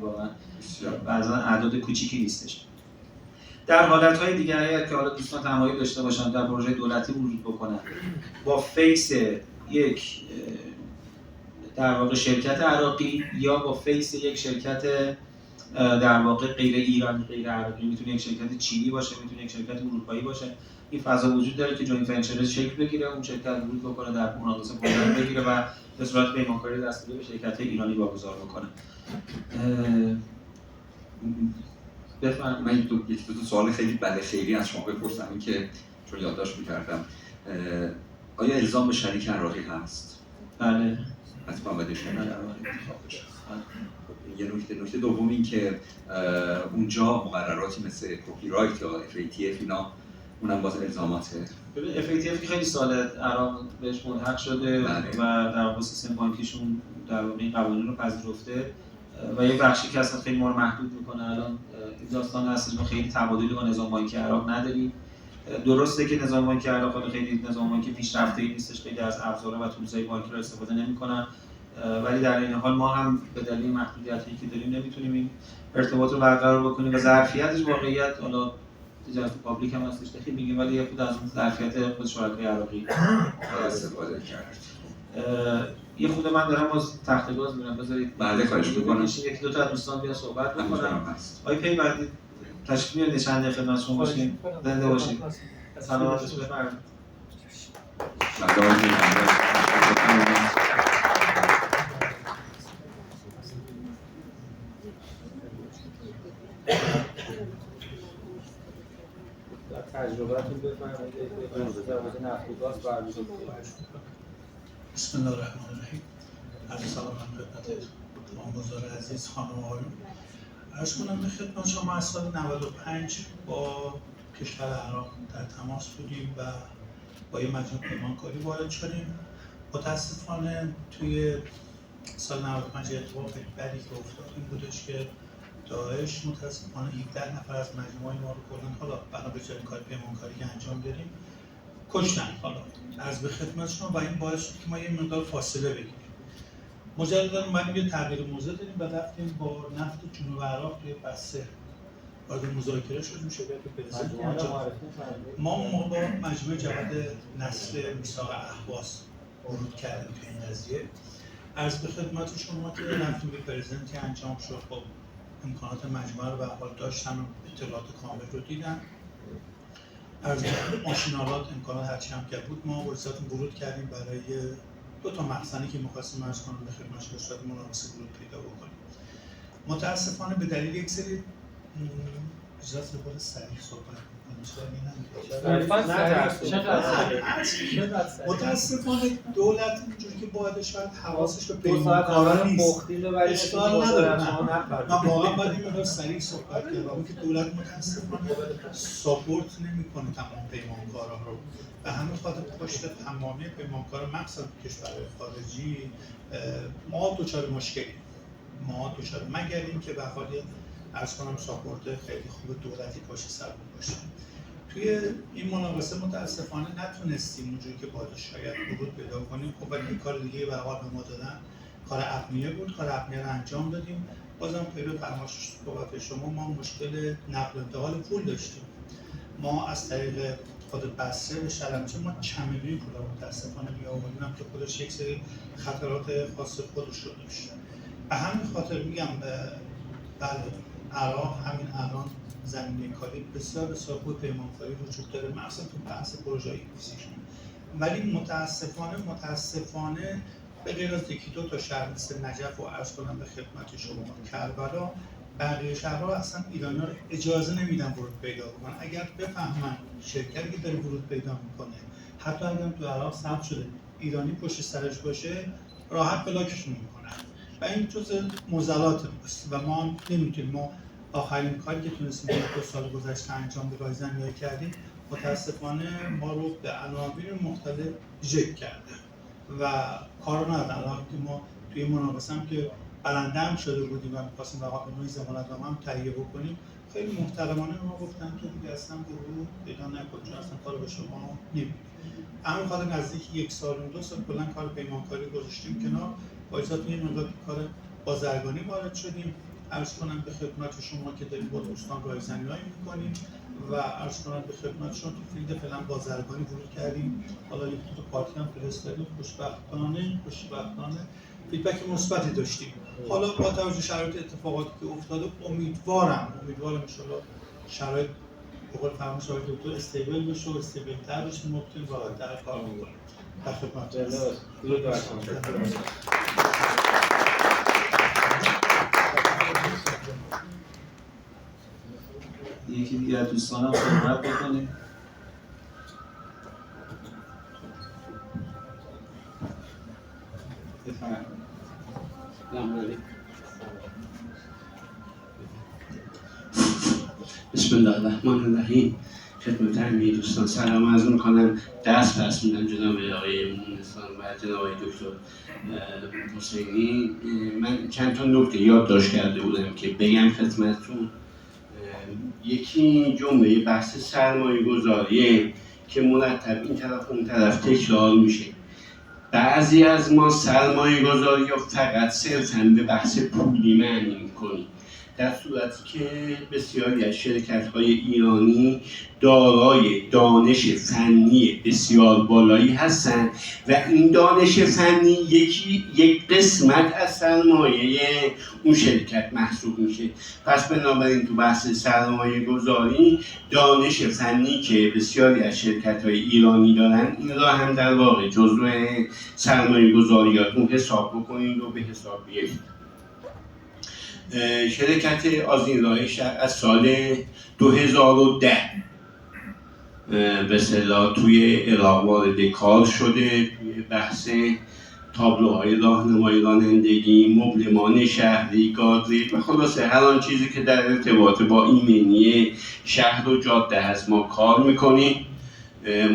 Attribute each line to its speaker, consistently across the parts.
Speaker 1: واقعا بعضا اعداد کوچیکی نیستش. در حالت‌های دیگری که حالا دوستان تمایل داشته باشن در پروژه دولتی ورود بکنن با فیس یک در واقع شرکت عراقی یا با فیس یک شرکت در واقع غیر ایرانی غیر عراقی، میتونه یک شرکت چینی باشه، میتونه یک شرکت اروپایی باشه، این فضا وجود داره که جوینت ونچر شکل بگیره، اون شرکت ورود بکنه در مناقصه پروژه بگیره و به صورت پیمانکاری دستگیر به شرکت ایرانی واگذار بکنه.
Speaker 2: بفرمایید. من یک دو سوال خیلی خیلی از شما بپرسم، این که چون یادداشت می‌کردم، آیا الزام به شریک عراقی هست؟
Speaker 1: بله.
Speaker 2: حتما باید شریک عراقی انتخاب بشه. یه نکته دوم این که اونجا مقرراتی مثل کپی رایت یا FATF اینا اونم باز الزاماته.
Speaker 1: ببین FATF خیلی سال عراق بهش ملحق شده و در واقع سیستم بانکیشون در واقع این قوانین رو پذیرفته و یه بخشی که اصلا خیلی ما رو محدود میکنه. الان این داستان هست ما خیلی تبادلی با نظام بانکی عراق نداریم. درسته که نظام بانکی عراق خیلی نظام بانکی پیشرفته‌ای نیستش، خیلی از ابزارها و تولزهای بانکی رو استفاده نمی‌کنن، ولی در این حال ما هم به دلیل محدودیتی که داریم نمیتونیم این ارتباط رو برقرار بکنیم و ظرفیتش واقعیت حالا تجارت پابلیک هم هستش که میگیم، ولی یه خود از اون ظرفیت خود شرکای عراقی
Speaker 2: استفاده کرد.
Speaker 1: یه خود من دارم از تخت گاز میرم، بذارید
Speaker 2: بعد خواهش می‌کنم
Speaker 1: یکی دو تا از دوستان بیان صحبت بکنم. آقای پیوندی تشریف میارید چند دقیقه خدمت شما باشیم. زنده باشید. سلامت باشید. بفرمایید.
Speaker 3: تجربه‌تون بفرمایید در مورد نفت و گاز بررسی کنید.
Speaker 4: بسم الله الرحمن الرحیم. عرض سلام خدمت ماموران عزیز، خانم و آقایون. عرض کنم به خدمت شما از سال 95 با کشور عراق در تماس بودیم و با یه مجموعه پیمانکاری وارد شدیم. متاسفانه توی سال 95 اتفاق خیلی بدی که افتاد این بودش که داعش متاسفانه 17 نفر از مجموعه ما رو کردن، حالا بنا به جای کار پیمانکاری که انجام دادیم کشتن. حالا عرض به خدمت شما و این باعث شد که ما یه مقدار فاصله بگیریم. مجددا اومدیم یه تغییر موضع دادیم و رفتیم با نفت جنوب عراق توی بسته وارد مذاکره شدیم. شرکت پرزیدنت ما اون موقع با مجموعه جهاد نسل میثاق اهواز ورود کردیم توی این قضیه. عرض به خدمت شما که رفتیم به پرزیدنتی انجام شد، خب امکانات مجموعه رو به حال داشتن و اطلاعات کامل رو دیدن. از ماشینالات امکانات هرچی هم که بود ما ورزاتون ورود کردیم برای دو تا مخزنی که می‌خواستیم عرض کنم به خدمت شما صورت مناسب ورود پیدا بکنیم. متاسفانه به دلیل یک سری اجازه به سریع صحبت متاسفانه دولت اینجوری که باید شاید حواسش به پیمانکارا نیست. اشکال نداره. من واقعا باید این مقدار سریع صحبت کنم که دولت متاسفانه ساپورت نمی‌کنه تمام پیمانکارا رو. به همین خاطر پشت تمامی پیمانکارا مخصوصا کشورهای خارجی ما دچار مشکلیم. مگر اینکه به حال عرض کنم ساپورت خیلی خوب دولتی پشت سر باشه. توی این مناقصه متاسفانه نتونستیم اونجوری که باید شاید ورود پیدا کنیم. خب ولی کار دیگه به حال به ما دادن، کار اپنیه بود. کار اپنیه رو انجام دادیم. بازم پیرو فرمایش صحبت شما ما مشکل نقل و انتقال پول داشتیم. ما از طریق خود بسره به شلمچه ما چمدوی پول رو متاسفانه بیاوردیم که خودش یک سری خطرات خاص خودش رو داشت. به همین خاطر میگم بله عراق همین الان زمینه کاری بسیار بسیار خوب پیمانکاری وجود داره، مثلا تو بحث پروژه ایکوسیستم. ولی متاسفانه به غیر از یکی دو تا شهر مثل نجف و عرض کنم به خدمت شما کربلا، بقیه شهرها اصلا ایرانی‌ها رو اجازه نمیدن ورود پیدا کنن. اگر بفهمن شرکتی که داره ورود پیدا میکنه حتی اگر تو عراق ثبت شده ایرانی پشت سرش باشه راحت بلاکش میکنن و این جزء معضلات ماست و ما نمیتونیم. ما آخرین کاری که تونستیم 2 سال گذشته انجام به راه زنی‌های کردیم متاسفانه ما رو به عناوین مختلف ژک کرده و کارو ندارن. که ما توی مناقصه هم که برنده هم شده بودیم و می‌خواستیم به نوعی ضمانتنامه هم تهیه بکنیم، خیلی محترمانه ما گفتن که دیگه اصلا ورود پیدا نکنید چون اصلا کار به شما نمی‌کنه. همین خاطر نزدیک 1 سال و 2 سال کلا کار پیمانکاری گذاشتیم کنار. با اجازهتون یه مقدار کار بازرگانی وارد شدیم. عرض کنم به خدمت شما که داریم با دوستان رایزنی‌هایی می‌کنیم و عرض کنم به خدمت شما تو فیلد فعلا بازرگانی ورود کردیم. حالا یک دو تا پارتی هم فرستادیم، خوشبختانه فیدبک مثبتی داشتیم. حالا با توجه شرایط اتفاقاتی که افتاده امیدوارم ان شاءالله شرایط به قول فرمایش آقای دکتر استیبل بشه و استیبل‌تر بشه، ما بتونیم راحت‌تر کار بکنیم. در خدمت
Speaker 1: یکی دیگه از دوستانم صحبت بکنه.
Speaker 5: بسم الله الرحمن الرحیم. خدمت همه دوستان سلام عرض می‌کنم. دست میدم جناب آقای مونسان و جناب آقای دکتر حسینی. من چند تا نکته یادداشت کرده بودم که بگم خدمتتون. یکی جمله بحث سرمایه گذاریه که مرتب این طرف اون طرف تکرار میشه. بعضی از ما سرمایه گذاری یا فقط صرفاً به بحث پولی معنی میکنیم، در صورتی که بسیاری از شرکت‌های ایرانی دارای دانش فنی بسیار بالایی هستند و این دانش فنی یک قسمت از سرمایه اون شرکت محسوب میشه. پس بنابراین تو بحث سرمایه گذاری دانش فنی که بسیاری از شرکت‌های ایرانی دارن، این را هم در واقع جزو سرمایه گذاریاتون حساب بکنید و به حساب بیارید. شرکت آذین شهر از سال 2010 به اصطلاح توی عراق وارد کار شده، توی بحث تابلوهای راهنمایی رانندگی، مبلمان شهری، گازریل و خلاصه هر آن چیزی که در ارتباط با ایمنی شهر و جاده هست ما کار میکنیم.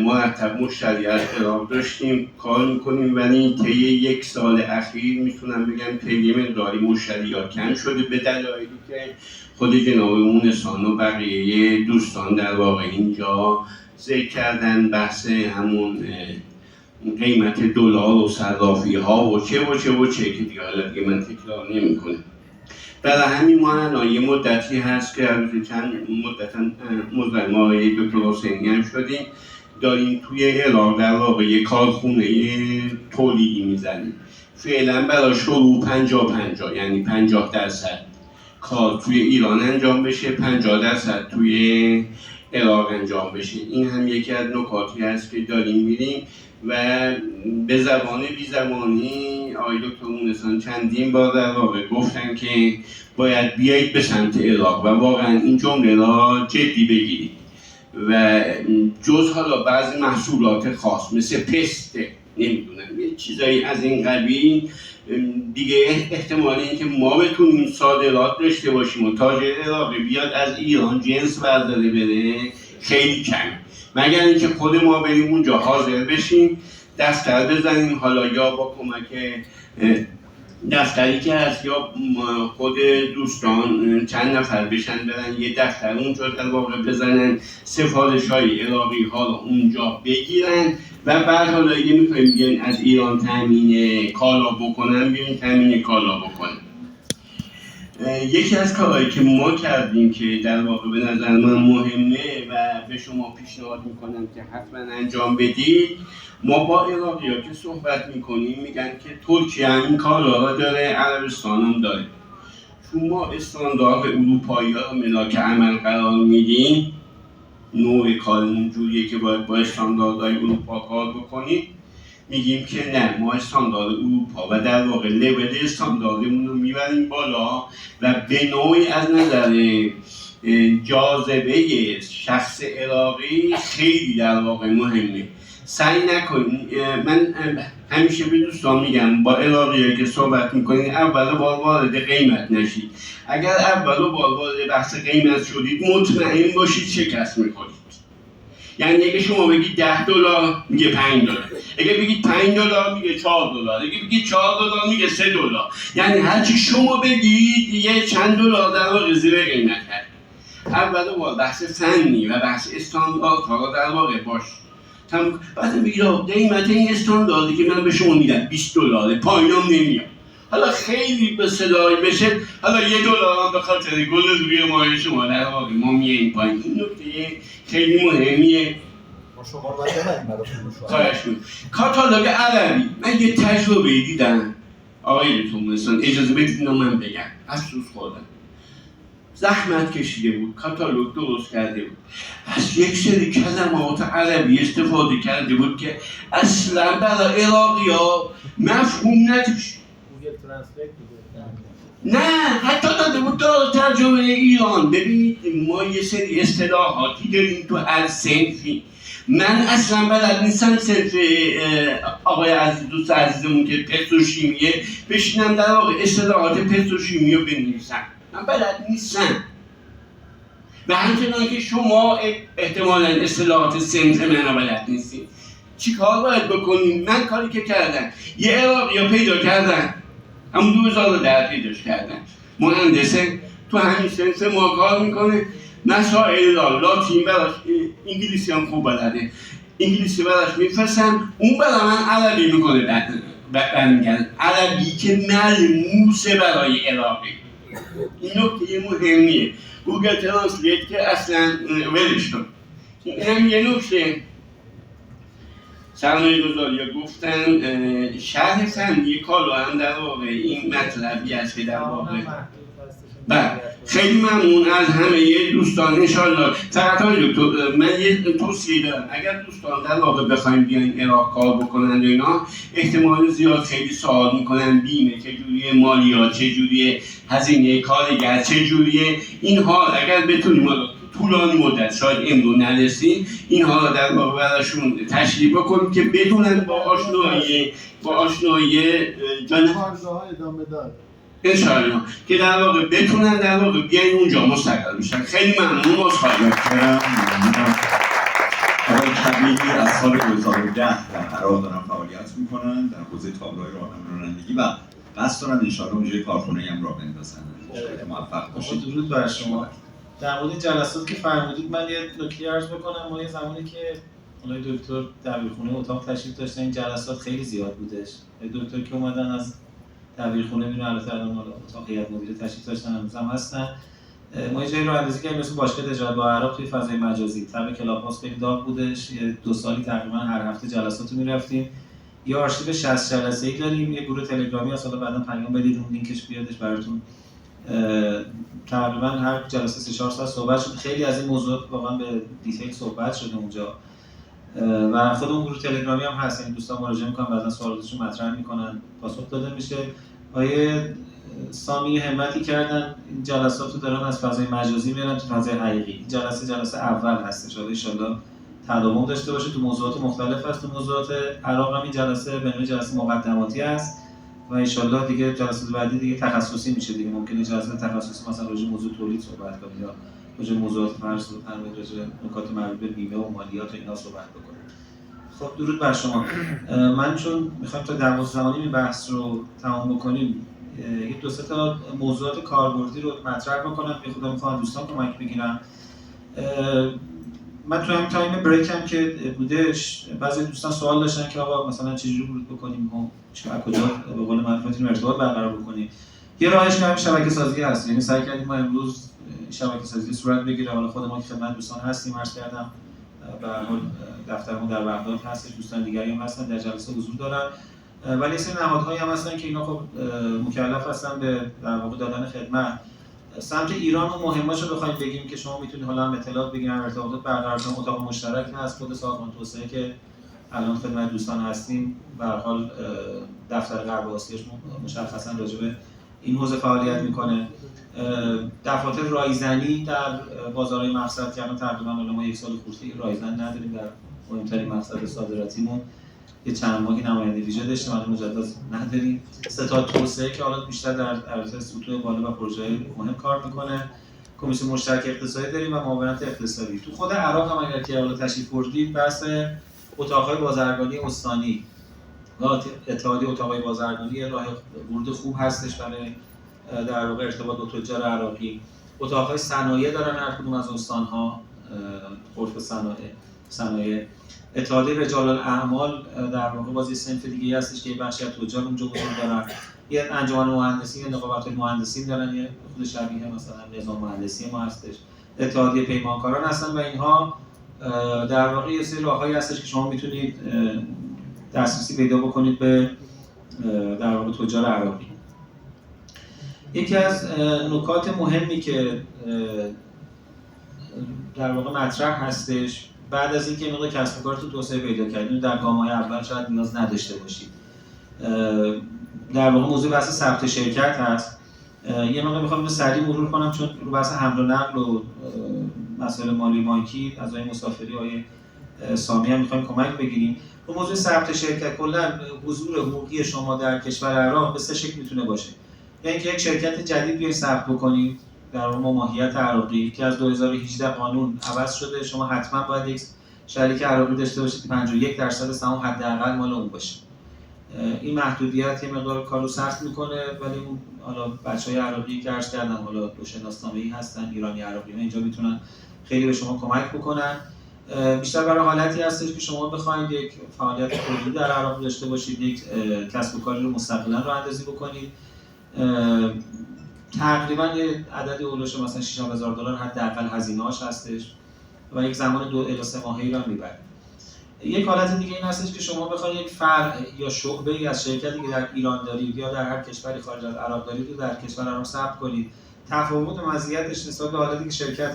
Speaker 5: مرتب مشتری از عراق داشتیم، کار میکنیم، ولی طی یک سال اخیر میتونم بگم طی مقداری مشتریات کم شده به دلایلی که خود جناب مونسان و بقیه دوستان در واقع اینجا ذکر کردن. بحث همون قیمت دلار و صرافی ها و چه که دیگه من تکرار نمی کنم. برای همین ما الان یه مدتی هست که چند مدتا مزاحم آقای دکتر حسینی هم شدیم، داریم توی عراق در واقع یک کارخونه تولیدی میزنیم. فعلا برای شروع 50-50، یعنی 50% کار توی ایران انجام بشه، 50% توی عراق انجام بشه. این هم یکی از نکاتی هست که داریم میریم و به زبان بی زبانی آقای دکتر مونسان چندین بار در واقع گفتن که باید بیایید به سمت عراق و واقعا این جمله را جدی بگیرید و جز حالا بعضی محصولات خاص مثل پسته، نمیدونم یه چیزایی از این قبیل، دیگه احتمال این که ما بتونیم صادرات داشته باشیم و تاجر عراقی بیاد از ایران جنس برداره بره خیلی کم، مگر اینکه خود ما بریم اونجا حاضر بشیم، دفتر بزنیم، حالا یا با کمک دفتری که هست یا خود دوستان چند نفر بشن برن یه دفتر اونجا در واقع بزنن، سفارش‌های عراقی ها رو اونجا بگیرن و بعد حالا اگه می‌خوایم بیان از ایران تامین کالا بکنن، بیان تامین کالا بکنن. یکی از کارهایی که ما کردیم که در واقع به نظر من مهمه و به شما پیشنهاد میکنم که حتما انجام بدید، ما با عراقی‌ها که صحبت میکنیم میگن که ترکیه هم این کارها را داره، عربستان هم داره. چون ما استاندارد اروپایی ها رو ملاک عمل قرار میدیم، نوع کارمون جوریه که باید با استانداردهای اروپا کار بکنیم، میگیم که نه، ما استاندارد اروپا و در واقع لول استانداردمون رو میبریم بالا و به نوعی از نظر جاذبه شخص عراقی خیلی در واقع مهمه. سعی نکنید، من همیشه به دوستان میگم با عراقی‌ها که صحبت میکنید اول بار وارد قیمت نشید. اگر اول بار وارد بحث قیمت شدید مطمئن باشید شکست میخورید. یعنی اگه شما بگید $10 میگه $5، اگه بگید $5 میگه $4، اگه بگید $4 میگه $3. یعنی هرچی شما بگید یه چند دلار در واقع زیر قیمت هست. اول بار بحث فنی و بحث استانداردها در واقع باش. بعد میگید قیمت این استانداردی که من به شما میدم $20، پایینم نمیاد. حالا خیلی به صدای بشه، حالا $1 هم به خاطر گل روی ماه شما در واقع ما میاییم پایین. این نکته خیلی مهمیه.
Speaker 3: ما شما رو باید ببریم برای فروش.
Speaker 5: خواهش می‌کنم. کاتالوگ عربی من یه تجربه دیدم آقای تومسون، اجازه بدید من بگم، افسوس خوردم. زحمت کشیده بود، کاتالوگ درست کرده بود، از یک سری کلمات عربی استفاده کرده بود که اصلا برای عراقی‌ها مفهوم نداشت.
Speaker 3: گوگل ترنسلیت بوده.
Speaker 5: نه حتی داده بود در ترجمه ایران. ببینید ما یه سری اصطلاحاتی داریم تو هر صنفی. من اصلا بلد نیستم صنف آقای عزیز، دوست عزیزمون که پتروشیمیه بشینم در واقع اصطلاحات پتروشیمی رو بنویسم. من بلد نیستم. و همچنان که شما احتمالاً اصطلاحات صنف من رو بلد نیستید. چی کار باید بکنیم؟ من کاری که کردم یه عراقی رو پیدا کردم، همون 2010 پیداش کردن، مهندسه، تو همین صنف ما کار میکنه، مسائل لاتین براش، انگلیسی هم خوب بلده، انگلیسی براش میفرستم، اون برای من عربی میکنه، برمیگرد عربی که ملموسه برای عراقی. این نکته مهمیه. گوگل ترنسلیت که اصلا ولش کن. این هم یه نکته. سرمایه گذاری ها گفتن شرح فنی کالو هم در واقع این مطلبی است که در واقع خیلی ممنون از همه دوستان. انشالله فقط های دکتر من یه توصیه دارم، اگر دوستان در واقع بخوایم بیاین عراق کار بکنن و اینا، احتمال زیاد خیلی سوال میکنن بیمه چجوریه، مالیات چجوریه، هزینه کارگر چجوریه. اینها اگر بتونیم طولانی مدت شاید امرو نرسیم اینها رو در واقع براشون تشریح بکنیم که بدونن با آشنایی
Speaker 6: کارگاه‌ها ادامه دار
Speaker 5: انشاءالله که در واقع بتونن در واقع بیاین اونجا مستقر بشن. خیلی ممنون. عذرخواهی می‌کنم.
Speaker 2: آقای کبیری از سال 2010 در عراق دارن فعالیت میکنن در حوزه تابلوهای راهنمایی و قصد دارن انشاءالله اونجا کارخونه‌ای هم راه بندازن. موفق باشید.
Speaker 1: درود بر شما. در مورد جلسات که فرمودید من یه نکته عرض بکنم. ما یه زمانی که آقای دکتر دبیرخونه اتاق تشریف داشتن این جلسات خیلی زیاد بودش. دکتر که اومدن از دبیرخونه بیرون، البته الان اتاق هیئت مدیره تشریف داشتن، هنوز هم هستن. ما یه جایی رو اندازی کردیم مثل باشگاه تجارت با عراق توی فضای مجازی. تبع کلاب هاوس خیلی داغ بودش. یه 2 سالی تقریبا هر هفته جلسات رو می‌رفتیم. یه آرشیو 60 جلسه‌ای داریم. یه گروه تلگرامی هست، حالا بعداً پیام بدید اون لینکش بیادش براتون. تقریبا هر جلسه 3-4 ساعت صحبت شد. خیلی از این موضوعات واقعا به دیتیل صحبت شده اونجا و خود اون گروه تلگرامی هم هست، این دوستان مراجعه میکنن، بعضا سوالاتشون مطرح میکنن، پاسخ داده میشه. آیه سامی همتی کردن این جلسات رو دارن از فضای مجازی میارن تو فضای حقیقی. جلسه اول هستش، ان شاءالله تداوم داشته باشه. تو موضوعات مختلف هست. تو موضوعات عراق هم این جلسه به نوعی جلسه مقدماتی است و ان شاءالله دیگه جلسات بعدی دیگه تخصصی میشه دیگه. ممکنه جلسه تخصصی مثلا راجع به موضوع تولید صحبت کنیم یا راجع به موضوعات فرض فرمایید راجع به نکات مربوط به بیمه و مالیات و اینا صحبت بکنیم. خب درود بر شما. من چون میخوایم تا 12 زمانی این بحث رو تمام بکنیم یه 2-3 تا موضوعات کاربردی رو مطرح بکنم که خودم میخوام دوستان کمک بگیرم. من تو همین تایم بریک هم که بودش بعضی دوستان سوال داشتن که آقا مثلا چجوری ورود بکنیم و از کجا به قول معروف میتونیم ارتباط برقرار بکنیم. یه راهش که همین شبکه سازی هست، یعنی سعی کردیم ما امروز شبکه سازی صورت بگیره. حالا خود ما که خدمت دوستان هستیم، عرض کردم به هر حال دفترمون در بغداد هستش، دوستان دیگری هم هستن در جلسه حضور دارن، ولی سری نهادهایی هم هستن که اینا خب مکلف هستن به در واقع دادن خدمت. سمت ایران و مهماشو بخوایم بگیم که شما میتونید حالا هم اطلاعات بگیرید، ارتباطات برقرار کنید. اتاق مشترک هست، خود سازمان توسعه که الان خدمت دوستان هستیم به هر حال دفتر غرب آسیاش مشخصا راجع به این حوزه فعالیت میکنه. دفاتر رایزنی در بازارهای مقصد که الان تقریبا ما 1 سال خورده رایزن نداریم در مهمترین مقصد صادراتیمون. یه چند ماهی نماینده ویژه داشتیم، الان مجدد نداریم. ستاد توسعه که حالا بیشتر در عرصه سطوح بالا و پروژه‌های مهم کار میکنه. کمیسیون مشترک اقتصادی داریم و معاونت اقتصادی. تو خود عراق هم اگر که حالا تشریف بردید بحث اتاق‌های بازرگانی استانی و اتحادیه اتاق‌های بازرگانی راه ورود خوب هستش برای در واقع ارتباط با تجار عراقی. اتاق‌های صنایع دارن هر کدوم از استان‌ها، غرف صنایع. اتحادیه رجال الاعمال در واقع بازی صنف دیگه هستش که بخشی از تجار اونجا حضور دارن. یه انجمن مهندسین یا نقابت مهندسین دارن، یه خود شبیه مثلا نظام مهندسی ما هستش، اتحادیه پیمانکاران هستن و اینها در واقع یه سری راههایی هستش که شما میتونید دسترسی پیدا بکنید به در واقع تجار عراقی. یکی از نکات مهمی که در واقع مطرح هستش بعد از اینکه مقدار کسب و کارتون توسعه پیدا کردید، در گام‌های اول شاید نیاز نداشته باشید، در واقع موضوع بحث ثبت شرکت هست. یه مقدار میخوام اینو سریع مرور کنم چون رو بحث حمل و نقل و مسائل مالی بانکی از آقای مسافری آقای سامی هم میخوایم کمک بگیریم. به موضوع ثبت شرکت، کلا حضور حقوقی شما در کشور عراق به سه شکل میتونه باشه. یعنی اینکه یک شرکت جدید بیاید ثبت بکنید در ماهیت عراقی که از 2018 قانون عوض شده، شما حتما باید یک شریک عراقی داشته باشید که 51% سهام حداقل مال اون باشه. این محدودیت یه مقدار کارو سخت میکنه، ولی اون حالا بچهای عراقی که عرض کردم حالا دو شناسنامه‌ای هستن، ایرانی عراقی، اینجا میتونن خیلی به شما کمک بکنن. بیشتر برای حالتی هستش که شما بخواید یک فعالیت خودی در عراق داشته باشید، یک کسب و کاری رو مستقلاً راه‌اندازی بکنید. تقریبا یه عددی اولش مثلا $6,000 حداقل هزینه‌اش هستش و یک زمان 2 الی 3 ماهه‌ای رو میبره. یک حالت دیگه این هستش که شما بخواید یک فرع یا شعبه‌ای از شرکتی که در ایران دارید یا در هر کشوری خارج از عراق دارید رو در کشور عراق ثبت کنید. تفاوت مزیتش نسبت به حالتی که شرکت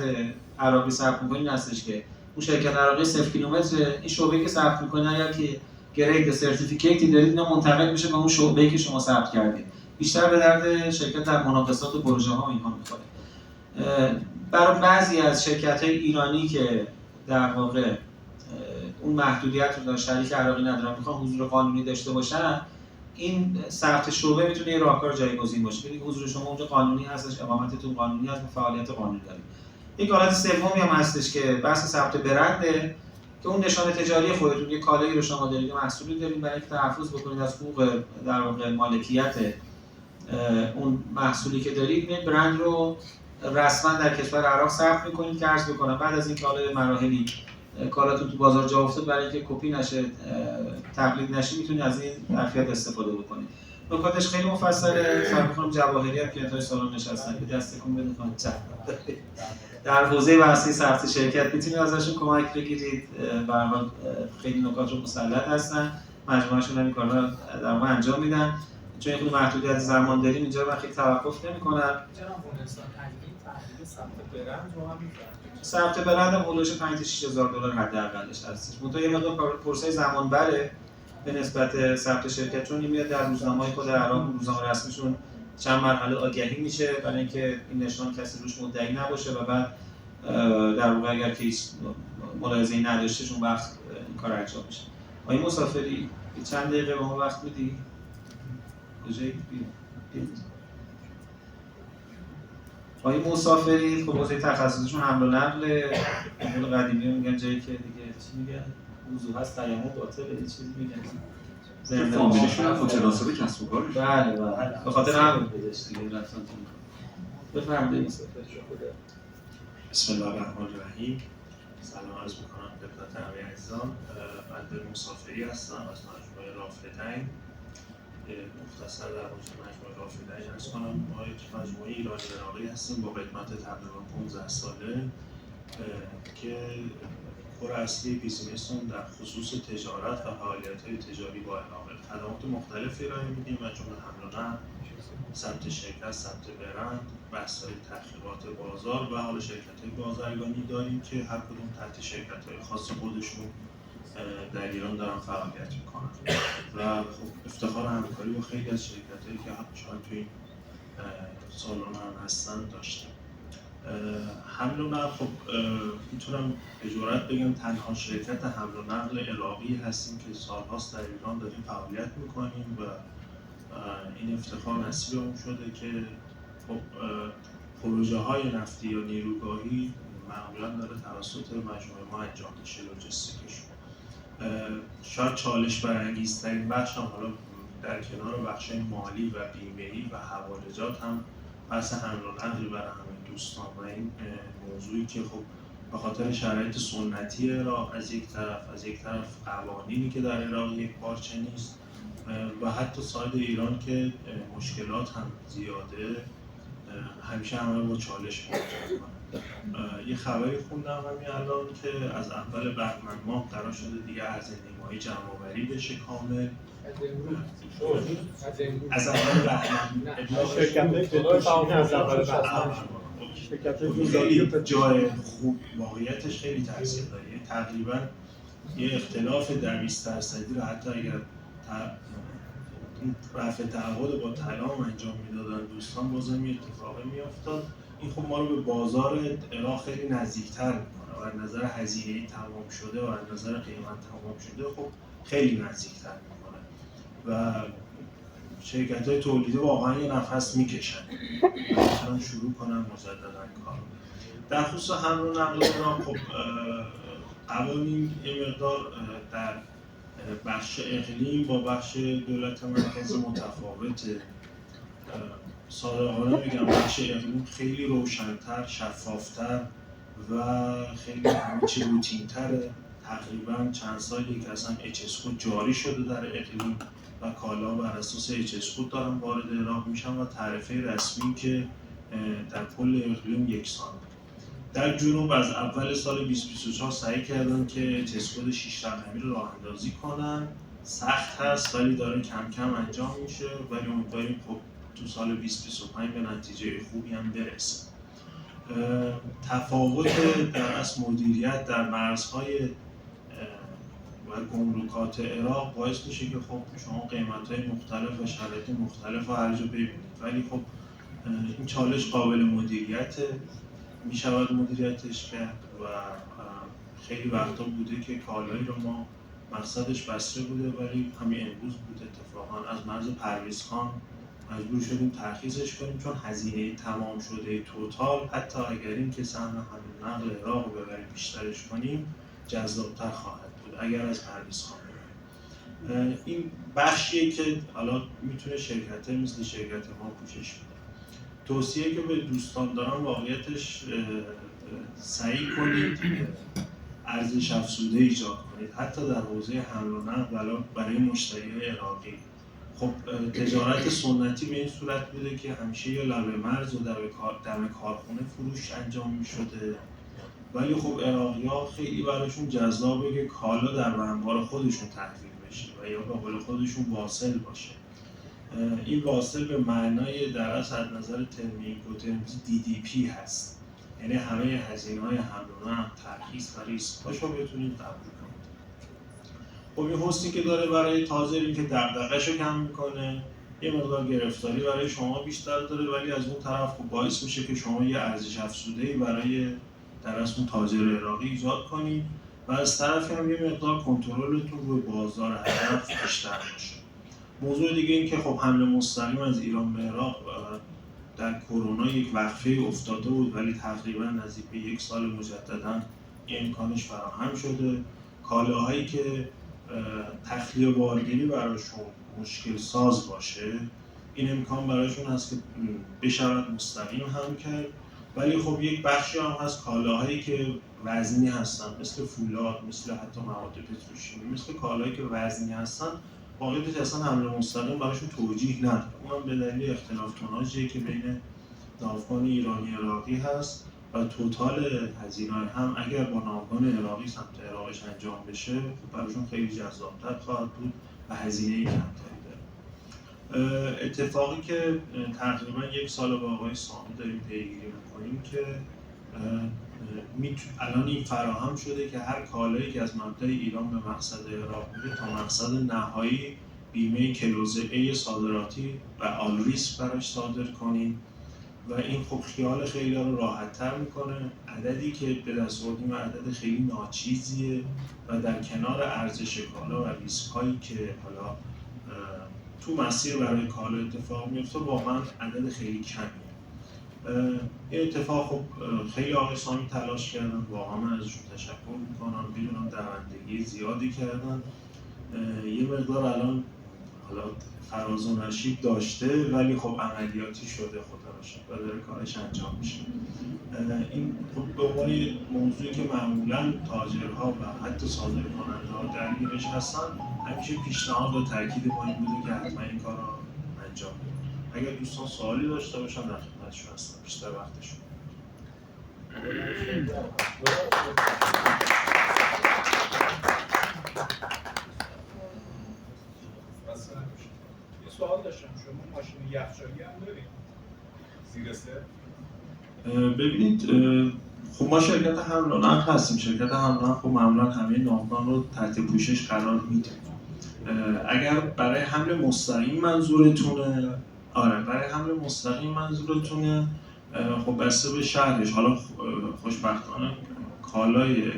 Speaker 1: عراقی ثبت می‌کنید هستش که اون شرکت عراقی 0 کیلومتر، این شعبه‌ای که ثبت می‌کنه اگر که گرید سرتیفیکیتی دارید اینا منتقل میشه به اون شعبه‌ای که شما ثبت کردید. بیشتر به درد شرکت در مناقصات و پروژه‌ها اینها می‌خوره. برای بعضی از شرکت‌های ایرانی که در واقع اون محدودیت رو دارن، شریک عراقی ندارن، میخوان حضور قانونی داشته باشن، این ثبت شعبه میتونه یه راهکار جایگزین باشه. ببینید حضور شما اونجا قانونی هستش، اقامتتون قانونی هست و فعالیت قانونی دارید. یک حالت سومی هم هستش که بحث ثبت برنده که اون نشان تجاری خودتون، یه کالایی رو شما دارید، یه محصولی دارید، برای اینکه تحفظ بکنید از حقوق در واقع مالکیت اون محصولی که دارید، میاد برند رو رسما در کشور عراق ثبت می‌کنید که عرض بکنم بعد از اینکه حالا مراحلی کالاتون تو بازار جا افتاد، برای اینکه کپی نشه، تقلید نشه، میتونید از این ظرفیت استفاده بکنید. نکاتش خیلی مفصله. سعی می‌کنم جواهری هم که انتهای سالن نشستن که دستتون بده خانم در حوزه بحثی ثبت شرکت میتونید ازشون کمک بگیرید. به هر حال خیلی نکات رو مسلط هستن، مجموعه‌شون هم این کارا رو در واقع انجام میدن. چون خیلی محدودیت زمان داریم اینجا من خیلی توقف نمی‌کنم. ثبت برند هم حدودش 5 تا 6,000 دلار حداقلش هستش. منتها یه مقدار پروسه زمان بره به نسبت ثبت شرکت، چون میاد در روزنامه‌های خود عراق، روزنامه رسمیشون چند مرحله آگهی میشه برای اینکه این نشان کسی روش مدعی نباشه و بعد در واقع اگر که هیچ ملاحظه‌ای نداشته اون وقت این کار انجام میشه. آقای مسافری چند دقیقه به ما وقت میدی؟ کجایی؟ آقای مسافری خب حوزه تخصصشون حمل و نقل، مدل قدیمی میگن جایی که دیگه چی میگن؟ وضوح هست، تیمم باطله، یه چیزی میگن.
Speaker 2: فامیلشون هم متناسب کسب و کارش.
Speaker 1: بله. به خاطر همون بودش دیگه رفتن تو. بفرمایید مسافری خدا.
Speaker 7: بسم الله الرحمن الرحیم. سلام عرض می‌کنم خدمت همه عزیزان. بنده مسافری هستم از مجموعه رافدین. مختصر در مورد مجموعه رافدین عرض کنم. ما یک مجموعه ایرانی عراقی هستیم با قدمت تقریبا 15 ساله که کور اصلی بیزینسمون در خصوص تجارت و فعالیت‌های تجاری با عراقه. خدمات مختلفی ارائه میدیم، مجموعه حمل و نقل، ثبت شرکت، ثبت برند، بحث‌های تحقیقات بازار و حالا شرکت‌های بازرگانی داریم که هر کدوم تحت شرکت‌های خاص خودشون در ایران دارن فعالیت میکنن و خب افتخار همکاری با خیلی از شرکت‌هایی که شاید توی این سالن هم هستن داشتیم. حمل و نقل خب میتونم به جرئت بگم تنها شرکت حمل و نقل عراقی هستیم که سالهاست در ایران داریم فعالیت میکنیم و این افتخار نصیبمون شده که خب پروژه های نفتی یا نیروگاهی معمولا داره توسط مجموعه ما انجام میشه، لوجستیکشون. شاید چالش برانگیزترین بخش هم حالا در کنار بخش مالی و بیمه‌ای و حوالجات هم بحث حمل و نقل برای همه دوستان و این موضوعی که خب به خاطر شرایط سنتی عراق از یک طرف قوانینی که در عراق یک پارچه نیست و حتی ساید ایران که مشکلات هم زیاده همیشه همه با چالش مواجه کنه. یه خبری خوندم همین الان که از اول بهمن ماه قرار شده دیگه عرض نمایی جمع‌آوری بشه کامل. از اول بهمن خیلی جای خوب، واقعیتش خیلی تاثیر داره. تقریبا یه اختلاف در 20% رو حتی اگر رفع تعهد با طلا انجام میدادن دوستان بازم یه اتفاقی میافتاد. این خب ما رو به بازار عراق خیلی نزدیکتر میکنه و از نظر هزینه‌ای تمام شده و از نظر قیمت تمام شده خب خیلی نزدیکتر میکنه و شرکت‌های تولیدی واقعا یه نفس میکشن میتونن شروع کنن مجددا کار. در خصوص حمل و نقل ایران خب قوانین یه مقدار در بخش اقلیم با بخش دولت مرکزی متفاوته. صادقانه بگم بخش اقلیم خیلی روشن‌تر، شفاف‌تر و خیلی همه چی روتین‌تره. تقریبا چند سالی که اصلا HSCO جاری شده در اقلیم و کالا بر اساس HSCO دارن وارد عراق میشن و تعرفه رسمی که در کل اقلیم یکسانه. در جنوب از اول سال 2024 سعی کردن که HSCO 6 رقمی رو راه اندازی کنن. سخت هست ولی داره کم کم انجام میشه ولی امیدواریم خب تو سال 2025 به نتیجه خوبی هم برسه. تفاوت در اصل مدیریت در مرزهای و گمرکات عراق باعث میشه که خب شما قیمت‌های مختلف و شرایط مختلف رو هر جا ببینید ولی خب این چالش قابل مدیریته، میشود مدیریتش کرد و خیلی وقتا بوده که کالایی رو ما مقصدش بسته بوده ولی همین امروز بود اتفاقا از مرز پرویزخان مجبور شدیم ترخیصش کنیم چون هزینه تمام شده توتال حتی اگر این که سهم همین نقل عراق رو ببریم بیشترش کنیم جذابتر خواهد بود اگر از پرویزخان ببریم. این بخشیه که حالا میتونه شرکت‌ها مثل شرکت ما پوشش بده. توصیه که به دوستان دارم واقعیتش سعی کنید ارزش افزوده ایجاد کنید حتی در حوزه حمل و نقل برای مشتریای عراقی. خب تجارت سنتی به این صورت بوده که همیشه یا لبه مرز و دم کارخونه فروش انجام می شده ولی خب عراقی‌ها خیلی براشون جذابه که کالا در انبار خودشون تحویل بشه و یا به قول خودشون واصل باشه. این واصل به معنای در اصل از نظر ترمینگوترمزی DDP هست، یعنی همه هزینه‌های حمل و نقل، ترخیص و ریسک‌هاشو بتونید قبول کنید. خب این حسنی که داره برای تاجر که دغدغه‌شو کم میکنه، یه مقدار گرفتاری برای شما بیشتر داره ولی از اون طرف خب باعث میشه که شما یه ارزش افزوده‌ای برای در اصل اون تاجر عراقی ایجاد کنید و از طرفی هم یه مقدار کنترلتون روی بازار هدف بیشتر باشه. موضوع دیگه این که خب حمله مستقیم از ایران به عراق در کرونا یک وقفه افتاده بود ولی تقریبا نزدیک به 1 سال مجددا امکانش فراهم شده. کالاهایی که تخلیه بارگیری براشون مشکل ساز باشه این امکان براشون هست که بشود مستقیم هم کرد ولی خب یک بخشی هم هست کالاهایی که وزنی هستن مثل فولاد، مثل حتی مواد پتروشیمی، مثل کالاهایی که وزنی هستن واقعیتش اصلا حمله مستقیم براشون توجیه نداره. اونم به دلیل اختلاف توناژی که بین ناوگان ایرانی عراقی هست و توتال هزینه هم اگر با ناوگان عراقی سمت عراقش انجام بشه براشون خیلی جذاب‌تر خواهد بود و هزینه کمتری داره. اتفاقی که تقریبا 1 سال با آقای سامی داریم پیگیری می‌کنیم که الان این فراهم شده که هر کالایی که از مبدأ ایران به مقصد عراق میره تا مقصد نهایی بیمه کلوزه ای صادراتی و آلریس براش صادر کنیم و این خب خیال خیلی رو راحت‌تر میکنه. عددی که به دست آوردیم عدد خیلی ناچیزیه و در کنار ارزش کالا و ریسک‌هایی که حالا تو مسیر برای کالا اتفاق میفته واقعا عدد خیلی کمیه. این اتفاق خب خیلی آقای سامی تلاش کردن، واقعا من ازشون تشکر میکنم، بدونم دوندگی زیادی کردن. یه مقدار الان حالا فراز و نشیب داشته ولی خب عملیاتی شده خدا رو شکر و داره کارش انجام میشه. این به عنوان موضوعی که معمولا تاجرها و حتی صادرکننده‌ها درگیرش هستن، همیشه پیشنهاد و تاکید ما این بوده که حتما این کار را انجام بدید. اگر دوستان سوالی داشته باشن در خدمتشون هستم. بیشتر وقتشون.
Speaker 8: یه سوال داشتم، شما ماشین یخچالی هم دارید؟ زیر سه؟
Speaker 7: ببینید خب ما شرکت حمل و نقل هستیم. شرکت حمل و نقل خب معمولا همه ناوگان رو تحت پوشش قرار میده. اگر برای حمل مستقیم منظورتونه، برای حمل مستقیم منظورتونه، خب بسته به شهرش. حالا خوشبختانه کالای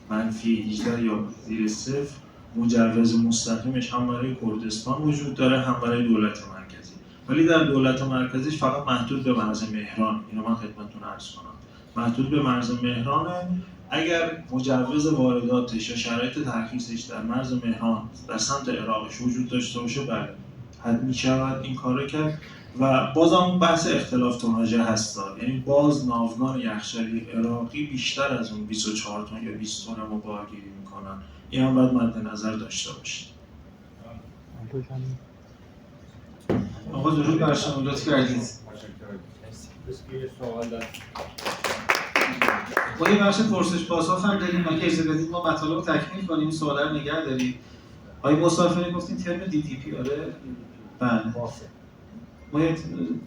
Speaker 7: منفی 18 یا زیر صفر مجوز مستقیمش هم برای کردستان وجود داره، هم برای دولت مرکزی. ولی در دولت مرکزیش فقط محدود به مرز مهران. اینو من خدمتتون عرض کنم. محدود به مرز مهرانه. اگر مجوز وارداتش یا شرایط ترخیصش در مرز مهران در سمت عراقش وجود داشته باشه، بله حد می‌شود این کارو کرد. و بازم بحث اختلاف توناژه هست. یعنی باز ناوگان یخچالی عراقی بیشتر از اون 24 تن یا 20 تن ما بارگیری میکنن. این هم باید مد نظر داشته باشید.
Speaker 1: آقا درود بر شما، لطف کردید. ما یه بخش پرسش پاسخ هم داریم. اگه اجازه بدید ما مطالب رو تکمیل کنیم، این سوالا رو نگه داریم. آقای مسافری گفتین ترم DTP آره؟ بله. ما یه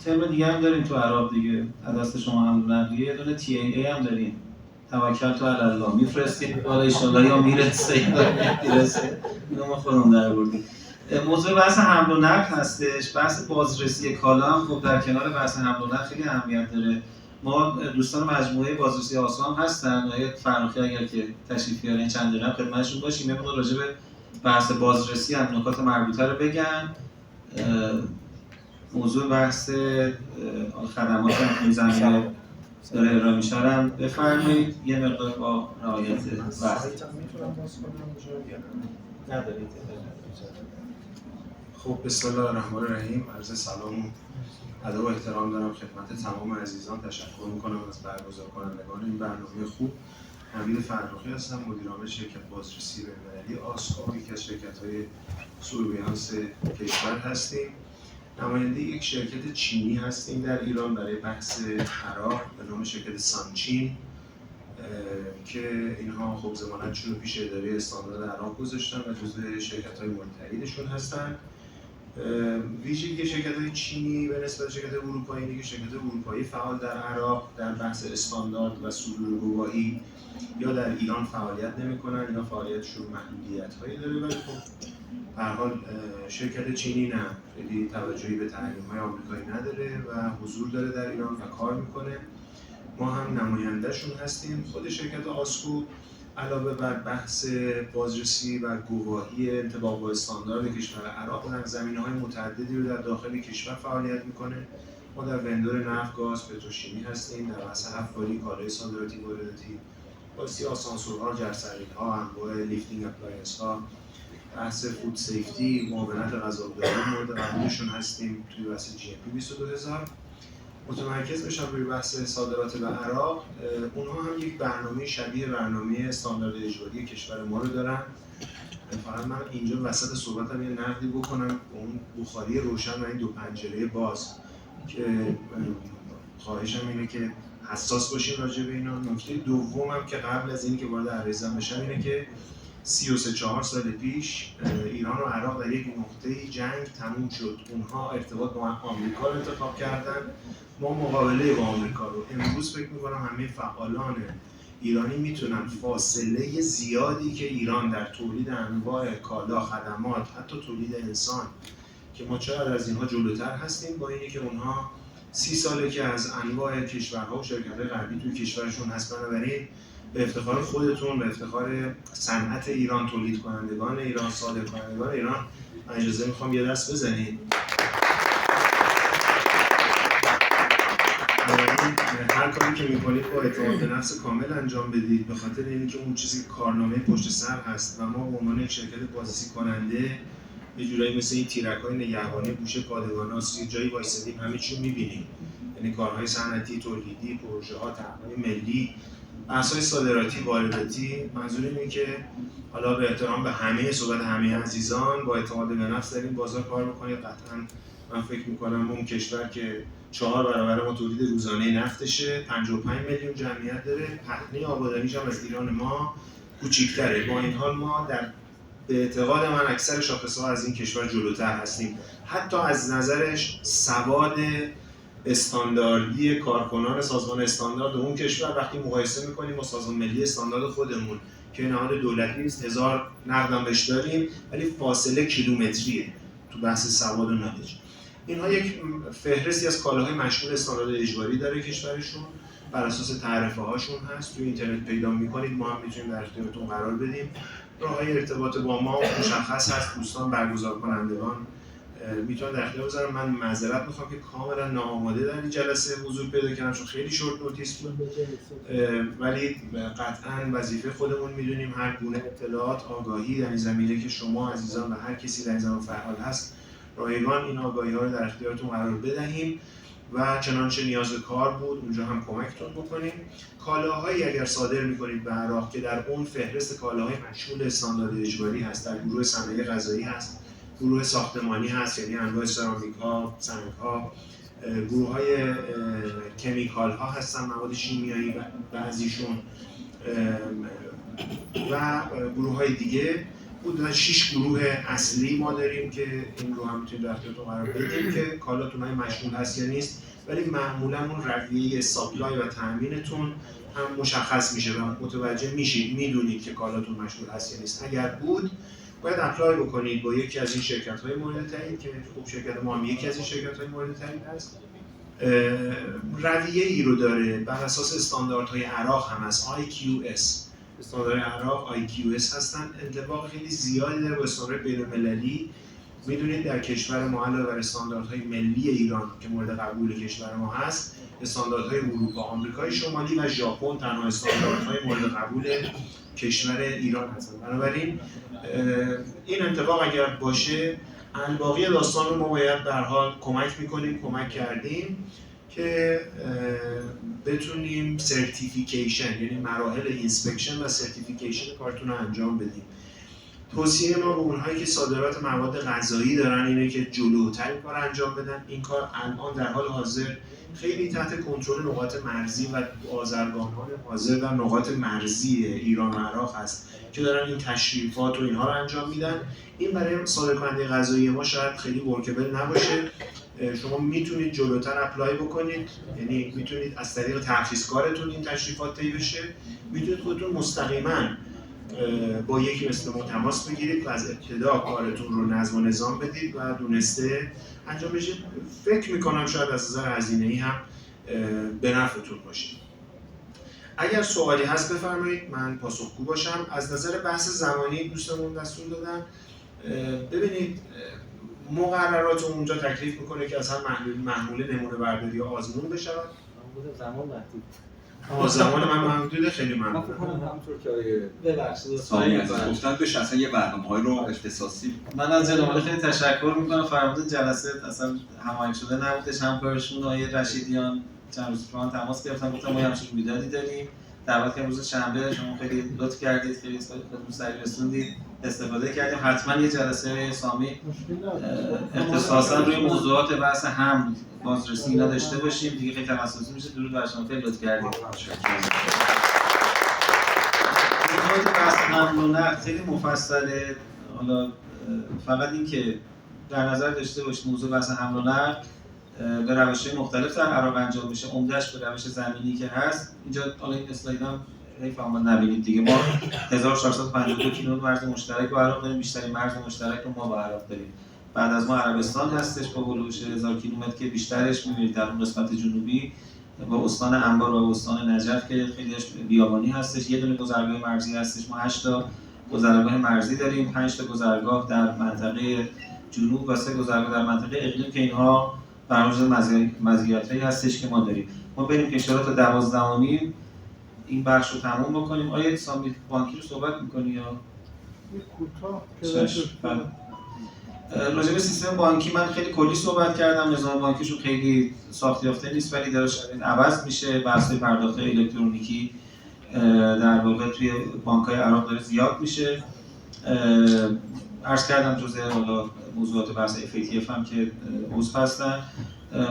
Speaker 1: ترم دیگه هم داریم تو عراق دیگه. از دست شما هم نقلیه یه دونه TAA هم داریم. توکل تو علی الله میفرستید بالا ان شاءالله یا میرسه یا میرسه. اینو ما خودمون در آوردیم. موضوع بحث حمل و نقل هستش. بحث بازرسی کالا هم خب در کنار بحث حمل و نقل خیلی اهمیت داره. ما دوستان مجموعه بازرسی آسام هستن. آقای فرخی اگر که تشریف بیارن چند دقیقه خدمتشون باشیم، یه مقدار راجع به بحث بازرسی هم نکات مربوطه رو بگن. موضوع بحث خدمات این زمینه داره ارائه میشه رو بفرمایید. یه مقدار با رعایت وقت.
Speaker 3: میتونم باز کنم ندارید.
Speaker 7: خب بسم الله الرحمن الرحیم. عرض سلام و ادب و احترام دارم خدمت تمام عزیزان. تشکر میکنم از برگزار کنندگان این برنامه خوب. حمید فرخی هستم، مدیر عامل شرکت بازرسی بین‌المللی آسکو، یکی از شرکت‌های سوربیانس کشور هستیم. نماینده یک شرکت چینی هستیم در ایران برای بحث عراق به نام شرکت سانچین که اینها خب ضمانتشون رو پیش اداره استاندارد عراق گذاشتن و جزو شرکت‌های متحدشون هستن. ویژگی شرکت‌های چینی به نسبت شرکت اروپایی اینه که شرکت اروپایی فعال در عراق در بحث استاندارد و صدور گواهی یا در ایران فعالیت نمی‌کنن. اینا فعالیتشون محدودیت‌هایی داره، ولی خب به هر حال شرکت چینی نه خیلی توجهی به تحریم‌های آمریکایی نداره و حضور داره در ایران و کار میکنه. ما هم نمایندهشون هستیم. خود شرکت آسکو علاوه بر بحث بازرسی و گواهی انطباق با استاندارد کشور عراق در زمینه‌های متعددی رو در داخل کشور فعالیت میکنه. ما در وندور نفت، گاز، پتروشیمی هستیم. در بحث افکاری، کالای صادراتی، وارداتی، بازرسی آسانسورها، جرثقیل‌ها، انواع لیفتینگ اپلاینس‌ها، بحث فود سیفتی، معاونت غذاداری مورد قبولشون هستیم توی بحث GMP 22000. متمرکز بشم روی بحث صادرات به عراق. اونها هم یک برنامه شبیه برنامه استاندارد اجباری کشور ما رو دارن. فقط من اینجا وسط صحبتم یه نقدی بکنم اون بخاری روشن و این دو پنجره باز که خواهشم اینه که حساس باشین راجع به اینا. نکته دومم که قبل از اینکه وارد عرایزم بشم اینه که 33-4 سال پیش ایران و عراق در یک نقطه جنگ تموم شد. اونها ارتباط با آمریکا رو انتخاب کردن، ما مقابله با آمریکا رو. امروز فکر می‌کنم همه فعالان ایرانی میتونن فاصله زیادی که ایران در تولید انواع کالا، خدمات، حتی تولید انسان که ما چقدر از اینها جلوتر هستیم، با اینی که اونها 30 ساله که از انواع کشورها و شرکت‌های غربی توی کشورشون هست. بنابراین به افتخار خودتون، به افتخار صنعت ایران، تولید کنندگان ایران، صادر کنندگان ایران، من اجازه میخوام یه دست بزنید. هر کاری که میکنید با اعتماد به نفس کامل انجام بدید، به خاطر اینکه اون چیزی که کارنامه پشت سر هست و ما به عنوان یک شرکت بازرسی کننده یه جورایی مثل این تیرک‌های نگهبانی گوشه پادگان‌هاست، یه جایی وایسادیم همه چی رو می‌بینیم. یعنی کارهای صنعتی، تولیدی، پروژه‌ها، طرح‌های ملی، بحث‌های صادراتی، وارداتی. منظور اینه که حالا به احترام به صحبت همه عزیزان، با اعتماد به نفس در این بازار کار بکنید. قطعاً من فکر می‌کنم اون کشور که 4 برابر ما تولید روزانه نفتشه، 55 میلیون جمعیت داره، پهنه آبادانیش هم از ایران ما کوچیک‌تره. با این حال ما به اعتقاد من اکثر شاخص‌ها از این کشور جلوتر هستیم. حتی از نظرش سواد استانداردی کارکنان سازمان استاندارد اون کشور وقتی مقایسه می‌کنیم با سازمان ملی استاندارد خودمون که نهاد دولتی نیست، 1000 نقدم بهش داریم، ولی فاصله کیلومتریه تو بحث سواد و نالج. اینها یک فهرستی از کالاهای مشمول استاندارد اجباری داره کشورشون، بر اساس تعرفه هاشون هست، تو اینترنت پیدا می‌کنید، ما هم می‌تونیم در اختیارتون قرار بدیم. راه‌های ارتباط با ما مشخص هست، دوستان برگزار کنندگان میتونن در اختیار بذارم. من معذرت میخوام که کاملا ناآماده در این جلسه حضور پیدا کردم چون خیلی شورت نوتیس بود، ولی قطعا وظیفه خودمون میدونیم هر گونه اطلاعات، آگاهی در این زمینه که شما عزیزان و هر کسی در این زمینه فعال هست رایگان این آگاهی ها رو در اختیارتون قرار بدهیم و چنانچه نیاز کار بود اونجا هم کمکتون بکنیم. کالاهایی اگر صادر میکنید به عراق که در اون فهرست کالاهای مشمول استاندارد اجباری هست، در گروه صنایع غذایی هست، گروه ساختمانی هست یعنی انواع سرامیک ها، سنگ ها، گروه های کمیکال ها هستن، مواد شیمیایی بعضیشون و گروه های دیگه. حدوداً 6 گروه اصلی ما داریم که این رو هم میتونید در اختیارتون قرار بدیم که کالاتون های مشمول هست یا نیست، ولی معمولاً اون رویه ساپلای و تامینتون هم مشخص میشه و متوجه میشید، میدونید که کالاتون مشمول هست یا نیست. اگر بود باید اپلای بکنید با یکی از این شرکت‌های مورد تایید که خب شرکت ما هم یکی از این شرکت‌های مورد تایید هست. رویه ای رو داره بر اساس استانداردهای عراق هم از IQS. استانداردهای عراق IQS هستن، انطباق خیلی زیادی داره با استانداردهای بین‌المللی. میدونید در کشور ما علاوه بر استانداردهای ملی ایران که مورد قبول کشور ما هست، استانداردهای اروپا، آمریکای شمالی و ژاپن تنها استانداردهای مورد قبول کشور ایران هستن. بنابراین این انطباق اگر باشه، الباقی داستان رو ما باید به هر حال کمک کردیم که بتونیم سرتیفیکیشن یعنی مراحل اینسپکشن و سرتیفیکیشن کارتون رو انجام بدیم. توصیه ما به اونهایی که صادرات مواد غذایی دارن اینه که جلوتر این کار انجام بدن. این کار الان در حال حاضر خیلی تحت کنترل نقاط مرزی و بازرگانان حاضر در نقاط مرزی ایران و عراق هست که دارن این تشریفات و اینها رو انجام میدن. این برای صادرکننده غذایی ما شاید خیلی ورکبل نباشه. شما میتونید جلوتر اپلای بکنید، یعنی میتونید از طریق ترخیصکارتون این تشریفات طی بشه، میتونید خودتون مستقیما با یکی مثل ما تماس بگیرید و از ابتدا کارتون رو نظم و نظام بدید و دونسته انجام بشه. فکر میکنم شاید از نظر هزینه‌ای هم به نفعتون باشه. اگر سوالی هست بفرمایید من پاسخگو باشم. از نظر بحث زمانی دوستمون دستور دادن، ببینید مقررات اونجا تکلیف میکنه که از هر محموله نمونه برداری یا آزمون بشود.
Speaker 3: زمان محدود.
Speaker 7: زمان من محدوده، خیلی ممنونم.
Speaker 3: من فکر کنم همونطور که ببخشید
Speaker 2: سوالی هست گفتن داشت اصلا یه برنامه‌های رو اختصاصی.
Speaker 1: من از جناب خیلی تشکر میکنم. فرمودن جلسه اصلا هماهنگ شده نبودش، همکارشون آقای رشیدیان چند روز پیش تماس گرفتن، گفتم ما همچین رویدادی داریم، دعوت کردیم روز شنبه، شما خیلی لطف کردید، خیلی خودتون سریع رسوندید، استفاده کردیم. حتما یه جلسه سامی اختصاصا روی موضوعات بحث حمل بازرسی اینا داشته باشیم دیگه. خیلی تماس‌رسانی میشه. درود بر شما، خیلی لطف کردید. بحث حمل و نقل خیلی مفصله. حالا فقط این که در نظر داشته باشید موضوع بحث حمل و نقل به روش‌های مختلف در عراق انجام میشه، عمده‌اش به روش زمینی که هست. اینجا حالا این اسلاید هم حیف هم نبینید دیگه. ما 1452 کیلومتر مرز مشترک با عراق داریم، بیشترین مرز مشترک رو ما با عراق داریم. بعد از ما عربستان هستش با هلوش 1000 کیلومتر که بیشترش می‌بینید در اون قسمت جنوبی با استان انبار و استان نجف که خیلیش بیابانی هستش. یه دونه گذرگاه مرزی هستش. ما 8 تا گذرگاه مرزی داریم، 5 تا گذرگاه در منطقه جنوب و 3 گذرگاه در منطقه اقلیم که اینها برنامه مزیت‌هایی هستش که ما داریم. ما بریم که اشارات 12 این بخش رو تموم بکنیم. آیا سامی بانکی رو صحبت می‌کنی یا
Speaker 6: کوتاه
Speaker 1: راجع به سیستم بانکی من خیلی کلی صحبت کردم. نظام بانکیشون خیلی ساخت یافته نیست ولی داره شدید عوض میشه. بحث پرداخت الکترونیکی در واقع توی بانک‌های عراق داره زیاد میشه. عرض کردم جزء موضوعات بحث FATF هم که عضو هستن.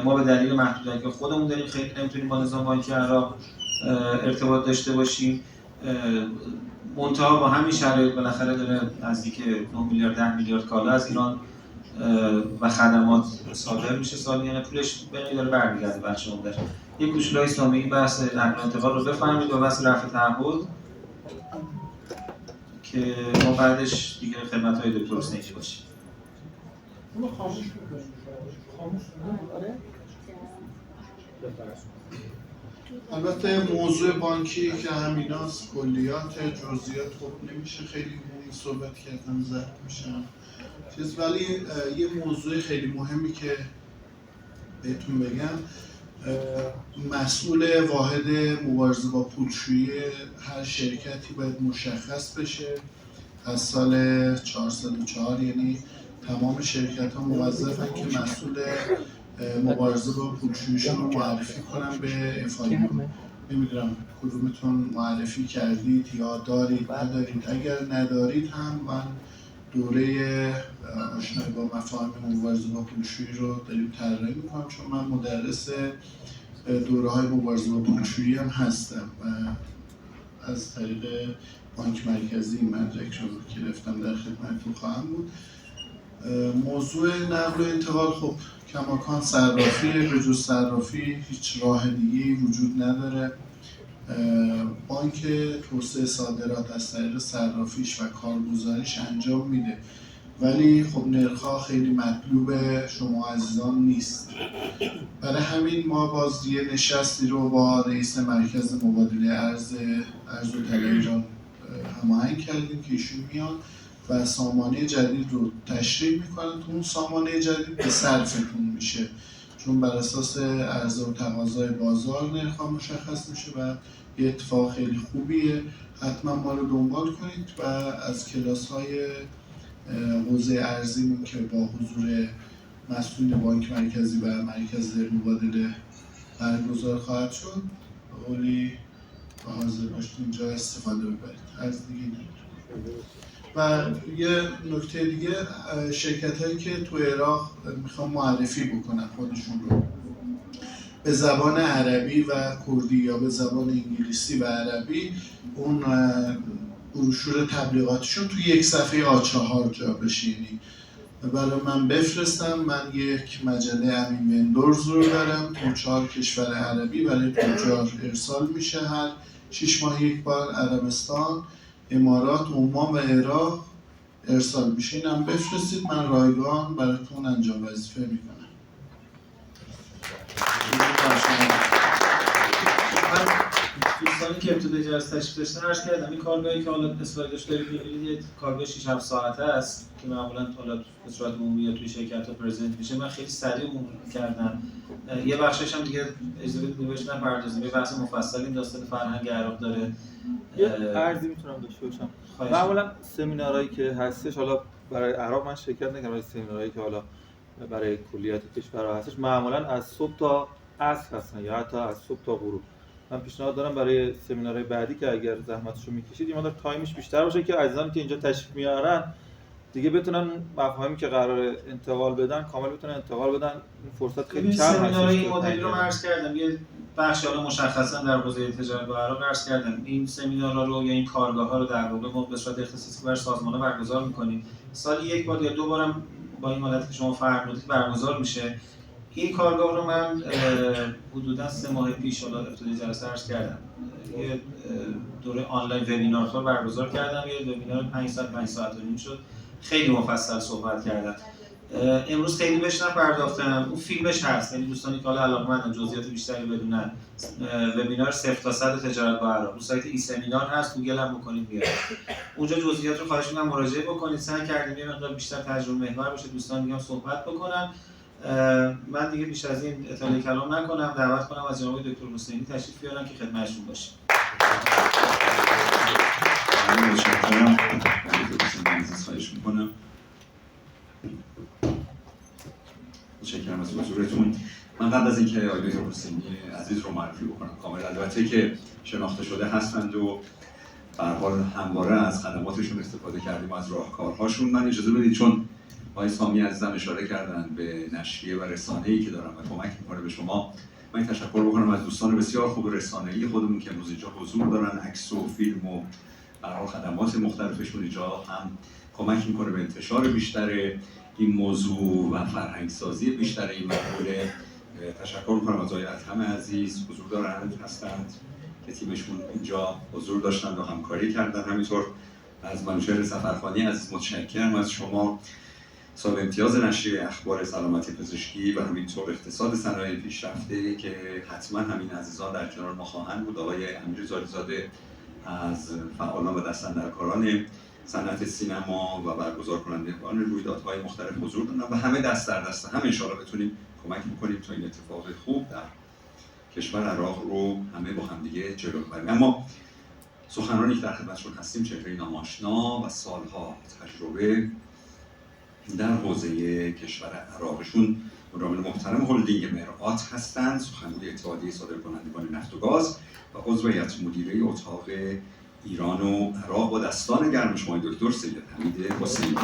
Speaker 1: ما به دلیل محدودیتی که خودمون داریم خیلی نمیتونیم با نظام بانکی عراق ارتباط داشته باشیم. منتها با همین شرایط بالاخره داره نزدیک 9 میلیارد 10 میلیارد کالا از ایران و خدمات صادر میشه سالیانه. پولش به داره برمیگرده بخش عمده. یک کوچولای اسلامی بحث نقل و انتقال رو بفهمید و بحث رفع تعهد که ما بعدش دیگه خدمت‌های دکتر حسینی باشیم.
Speaker 6: البته موضوع بانکی که همیناست، کلیات جزئیات خب نمیشه خیلی صحبت کردن، زرد میشن چیز. ولی یه موضوع خیلی مهمی که بهتون بگم، مسئول واحد مبارزه با پولشویی هر شرکتی باید مشخص بشه. از سال 404 یعنی تمام شرکت ها موظفن که مسئول مبارزه با پولشوییشون رو معرفی کنن به افایو. نمیدونم کدومتون معرفی کردید یا دارید ندارید. اگر ندارید هم من دوره آشنایی با مفاهیم مبارزه با پولشویی رو داریم طراحی میکنم، چون من مدرس دوره های مبارزه با پولشویی هم هستم و از طریق بانک مرکزی مدرک رو گرفتم، در خدمتتون خواهم بود. موضوع نقل و انتقال خب کماکان صرافی، به جز صرافی هیچ راه دیگه‌ای وجود نداره. بانک توسعه صادرات از طریق صرافیش و کارگزاریش انجام میده، ولی خب نرخ‌ها خیلی مطلوب شما عزیزان نیست. برای همین ما باز یه نشستی رو با رئیس مرکز مبادله ارز و طلا ایران هماهنگ کردیم که ایشون میان و سامانه جدید رو تشریح میکنن. تو اون سامانه جدید به صرفتون میشه، چون بر اساس عرضه و تقاضای بازار نرخ‌ها مشخص میشه و یه اتفاق خیلی خوبیه. حتما ما رو دنبال کنید و از کلاس‌های حوزه ارزیمون که با حضور مسئول بانک مرکزی و مرکز مبادله برگزار خواهد شد، قولی و حاضر باشید اینجا استفاده ببرید. از دیگه و یه نکته دیگه، شرکت هایی که تو عراق میخوام معرفی بکنن خودشون رو به زبان عربی و کردی یا به زبان انگلیسی و عربی، اون بروشور تبلیغاتشون تو یک صفحه A4 جا بشینی برای من بفرستم. من یک مجله امین وندورز رو دارم تو 4 کشور عربی برای تجار ارسال میشه، هر 6 ماه یک بار عربستان، امارات، عمان و عراق ارسال میشه. اینم بفرستید، من رایگان براتون انجام وظیفه میکنم.
Speaker 1: دوستانی که ابتدای جلسه تشریف داشتن عرض کردم این کارگاهی که حالا اسلایدش دارید می‌بینید یه کارگاه 6-7 ساعته است که معمولاً حالا به صورت عمومی یا توی شرکت‌ها پرزنت میشه. من خیلی سریع عمومی کردم. یه بخشش هم دیگه اجازه بدید بهش نپردازیم. یه بحث مفصلی این داستان فرهنگ عراق داره.
Speaker 9: یه عرضی میتونم داشته باشم. معمولاً سمینارهایی که هستش، حالا برای عراق من شرکت نکردم، ولی سمینارهایی که حالا برای کلیات کشورها هستش معمولاً از صبح تا عصر هستن یا حتی از صبح تا غروب. من پیشنهاد دارم برای سمینارهای بعدی که اگر زحمتشو میکشید یه مقدار تایمش بیشتر باشه که عزیزانی که اینجا تشریف میارن دیگه بتونن مفاهیمی که قرار انتقال بدن کامل بتونن انتقال بدن. این فرصت خیلی کم هست.
Speaker 1: سمینارهای این مدلی رو عرض کردم، یه بخش حالا مشخصا در حوزه تجارت با عراق عرض کردم. این سمینارها رو یا این کارگاه‌ها رو در واقع ما به صورت اختصاصی برای سازمان‌ها برگزار می‌کنیم. سالی یک بار یا 2 بارم با این حالتی که شما فرمودید برگزار میشه. این کارگاه رو من حدوداً 3 ماه پیش حالا ابتدای جلسه عرض کردم. یه دوره آنلاین وبینارها برگزار کردم. یه وبینار 5 ساعت و نیم شد. خیلی مفصل صحبت کردم. امروز خیلی بهش نپرداختم. اون فیلمش هست، یعنی دوستانی که حالا علاقه‌مندن جزئیات بیشتری بدونن، وبینار 0 تا 100 تجارت با عراق رو سایت ای سمینار هست، گوگل هم بکنید بیاد. اونجا جزئیات رو خواهش می‌کنم مراجعه بکنید. سعی کردیم یه مقدار بیشتر تجربه محور باشه، دوستان دیگه هم صحبت بکنن. من دیگه بیش از این اطاله کلام نکنم، دعوت کنم از جناب دکتر حسینی تشریف بیارن که خدمتشون باشیم.
Speaker 2: متشکرم. خواهش می‌کنم. متشکرم از حضورتون. من قبل از اینکه آقای دکتر حسینی عزیز رو معرفی بکنم کامل، البته که شناخته شده هستند و به هر حال همواره از خدماتشون استفاده کردیم، از راهکارهاشون. من اجازه بدید چون آقای سامی عزیزم اشاره کردن به نشریه و رسانه‌ای که دارن و کمک می‌کنه به شما، من تشکر بکنم از دوستان بسیار خوب رسانه‌ای خودمون که امروز اینجا حضور دارن، عکس و فیلم و به هر حال خدمات مختلفشون اینجا هم کمک می‌کنه به انتشار بیشتر این موضوع و فرهنگ‌سازی بیشتر این مقوله. تشکر می‌کنم از آقای ادهم عزیز حضور دارن هستند که تیمشون اینجا حضور داشتن و همکاری کردن. همینطور از منوچهر سفرخانی عزیز متشکرم از شما، صاحب امتیاز نشریه اخبار سلامتی پزشکی و همینطور اقتصاد صنایع پیشرفته که حتما همین عزیزان در کنار ما خواهند بود. آقای امیر زاده از فعالان و دست‌اندرکاران صنعت سینما و برگزار کنندگان رویدادهای مختلف حضور دارن و همه دست در دست هم انشاءالله بتونیم کمک بکنیم تا این اتفاق خوب در کشور عراق رو همه با همدیگه جلو ببریم. اما سخنرانی که در خدمتشون هستیم چهره ناآشنا و سالها تجربه در حوزه کشور عراقشون مدیر محترم هلدینگ مرآت هستند، سخنگوی اتحادیه صادرکنندگان نفت و گاز و عضو هیئت مدیره اتاق ایران و عراق با دستان گرم شما دکتر سید حمید حسینی.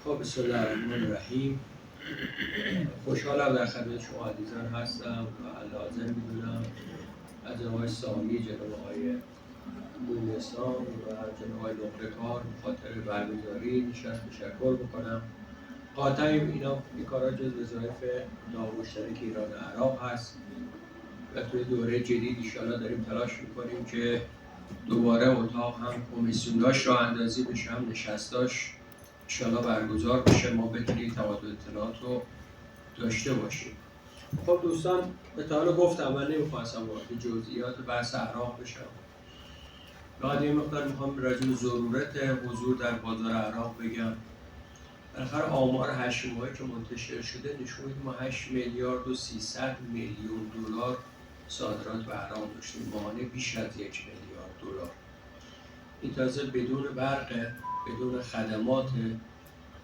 Speaker 10: خب بسم الله الرحمن الرحیم. خوشحالم در خدمت شما عزیزان هستم و لازم می‌دونم از آقای سامی، جناب آقای بویسان و جناب آقای نقره‌کار خاطر برگزاری نشست تشکر بکنم. قاطع این کارا جز وظایف نامشترک ایران و عراق هست و توی دوره جدید انشاءالله داریم تلاش میکنیم که دوباره اتاق هم کمیسیوناش راه اندازی بشه، هم نشستاش انشاءالله برگزار بشه، ما بتونیم تبادل اطلاعات رو داشته باشیم. خب دوستان، به حال گفتم من نمیخواستم وارد جزئیات بحث عراق بشم. بعد یه مقدار میخوام راجع به ضرورت حضور در بازار عراق بگم. بالاخره آمار 8 ماهه که منتشر شده نشون میده ما 8 میلیارد و 300 میلیون دلار صادرات به عراق داشتیم، ماهانه بیش از 1 میلیارد دلار. این تازه بدون برق، بدون خدمات،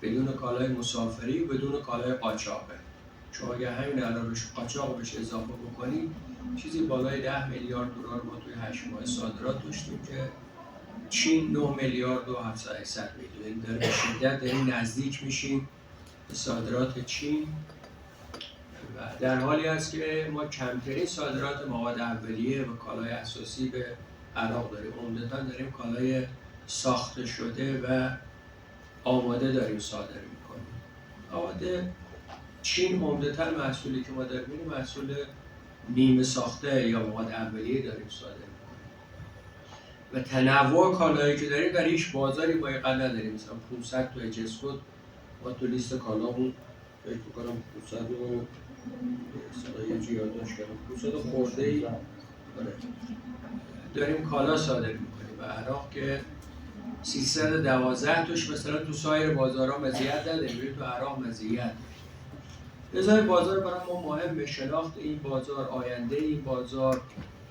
Speaker 10: بدون کالای مسافری و بدون کالای قاچاقه. چون اگه همین الان روش قاچاق بشه اضافه بکنیم چیزی بالای 10 میلیارد دلار ما توی 8 ماه صادرات داشتیم که چین 9 میلیارد و 700 میلیون. در به شدت داریم نزدیک میشیم به صادرات چین و در حالی است که ما کمترین صادرات مواد اولیه و کالای اساسی به عراق داریم. عمدتاً داریم کالای ساخته شده و آماده داریم صادر میکنیم. آماده چین عمدتاً محصولی که ما داریم محصول نیمه ساخته یا مواد اولیه داریم صادر میکنیم و تنوع کالایی که داریم در هیچ بازاری با اینقدر نداریم. مثلا 500 تو اجسکود ما تو لیست کالامون فکر میکنم 500 و یه یادداشت کردم 500 خورده‌ای داریم کالا صادر میکنیم و عراق که 312 توش مثلا تو سایر بازارها مزیت نداریم، تو عراق مزیت. لذا بازار برای ما مهمه، شناخت این بازار، آینده این بازار،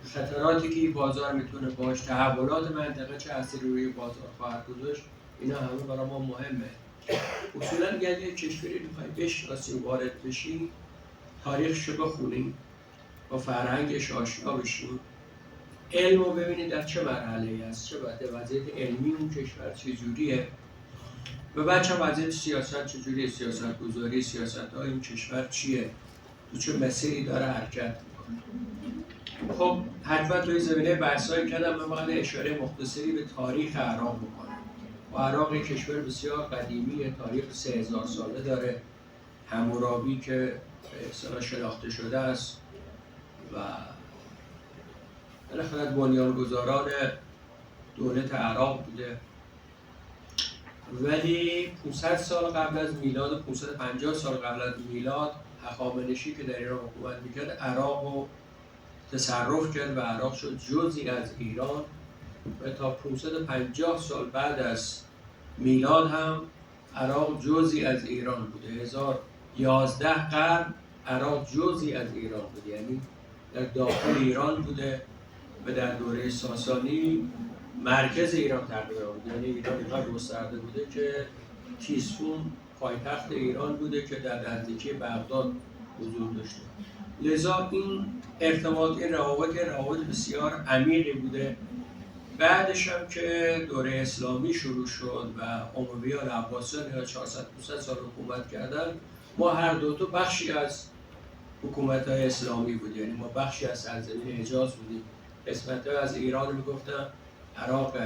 Speaker 10: خطراتی که این بازار میتونه باش، تحولات منطقه چه اثری روی بازار خواهد گذاشت، اینا همه برای ما مهمه. اصولا اگر یک کشوری میخوایم بشناسیم، وارد بشیم، تاریخش رو بخونیم، با فرهنگش آشنا بشیم، علم رو ببینید در چه مرحله‌ای است، چه وضعیت علمی اون کشور چجوریه و بعد چه وضعیت سیاست چجوریه، سیاست گذاری، سیاست‌های این کشور چیه، تو چه مسیری داره حرکت میکنه. خب حتما توی زمینه بحث‌هایی کردم، من فقط اشاره مختصری به تاریخ عراق میکنم. و عراق یک کشور بسیار قدیمی، تاریخ 3000 ساله داره. حمورابی که به اصطلاح شناخته شده است و بالاخره بنیانگذاران دولت عراق بوده، ولی 500 سال قبل از میلاد و 550 سال قبل از میلاد هخامنشی که در ایران حکومت میکرد عراق رو تصرف کرد و عراق شد جزئی از ایران و تا 550 سال بعد از میلاد هم عراق جزئی از ایران بوده. 11 قرن عراق جزئی از ایران بوده، یعنی در داخل ایران بوده و در دوره ساسانی مرکز ایران تقریبا بود. یعنی ایران اینقدر گسترده بوده که تیسفون پایتخت ایران بوده که در نزدیکی بغداد حضور داشته. لذا این ارتباط، این روابط بسیار عمیقی بوده. بعدش هم که دوره اسلامی شروع شد و امویان عباسیان یا 400-500 سال حکومت کردن، ما هر دوتا بخشی از حکومت‌های اسلامی بود، یعنی ما بخشی از سرزمین حجاز بودیم. قسمت‌های از ایران میگفتن عراق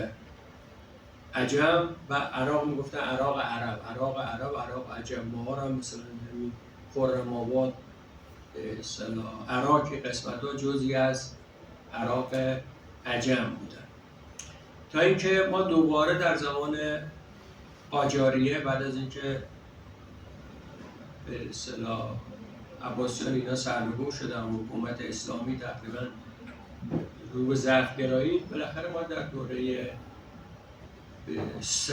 Speaker 10: عجم و عراق میگفتن عراق عرب، عراق عجم. ما هم مثلا خرم آباد، عراق قسمت‌ها جزئی از عراق عجم بودن. تا اینکه ما دوباره در زمان قاجاریه بعد از اینکه به اصطلاح عباسیان اینا سرنگون شدن و حکومت اسلامی تقریبا رو به ضعف‌گرایی، بالاخره ما در دوره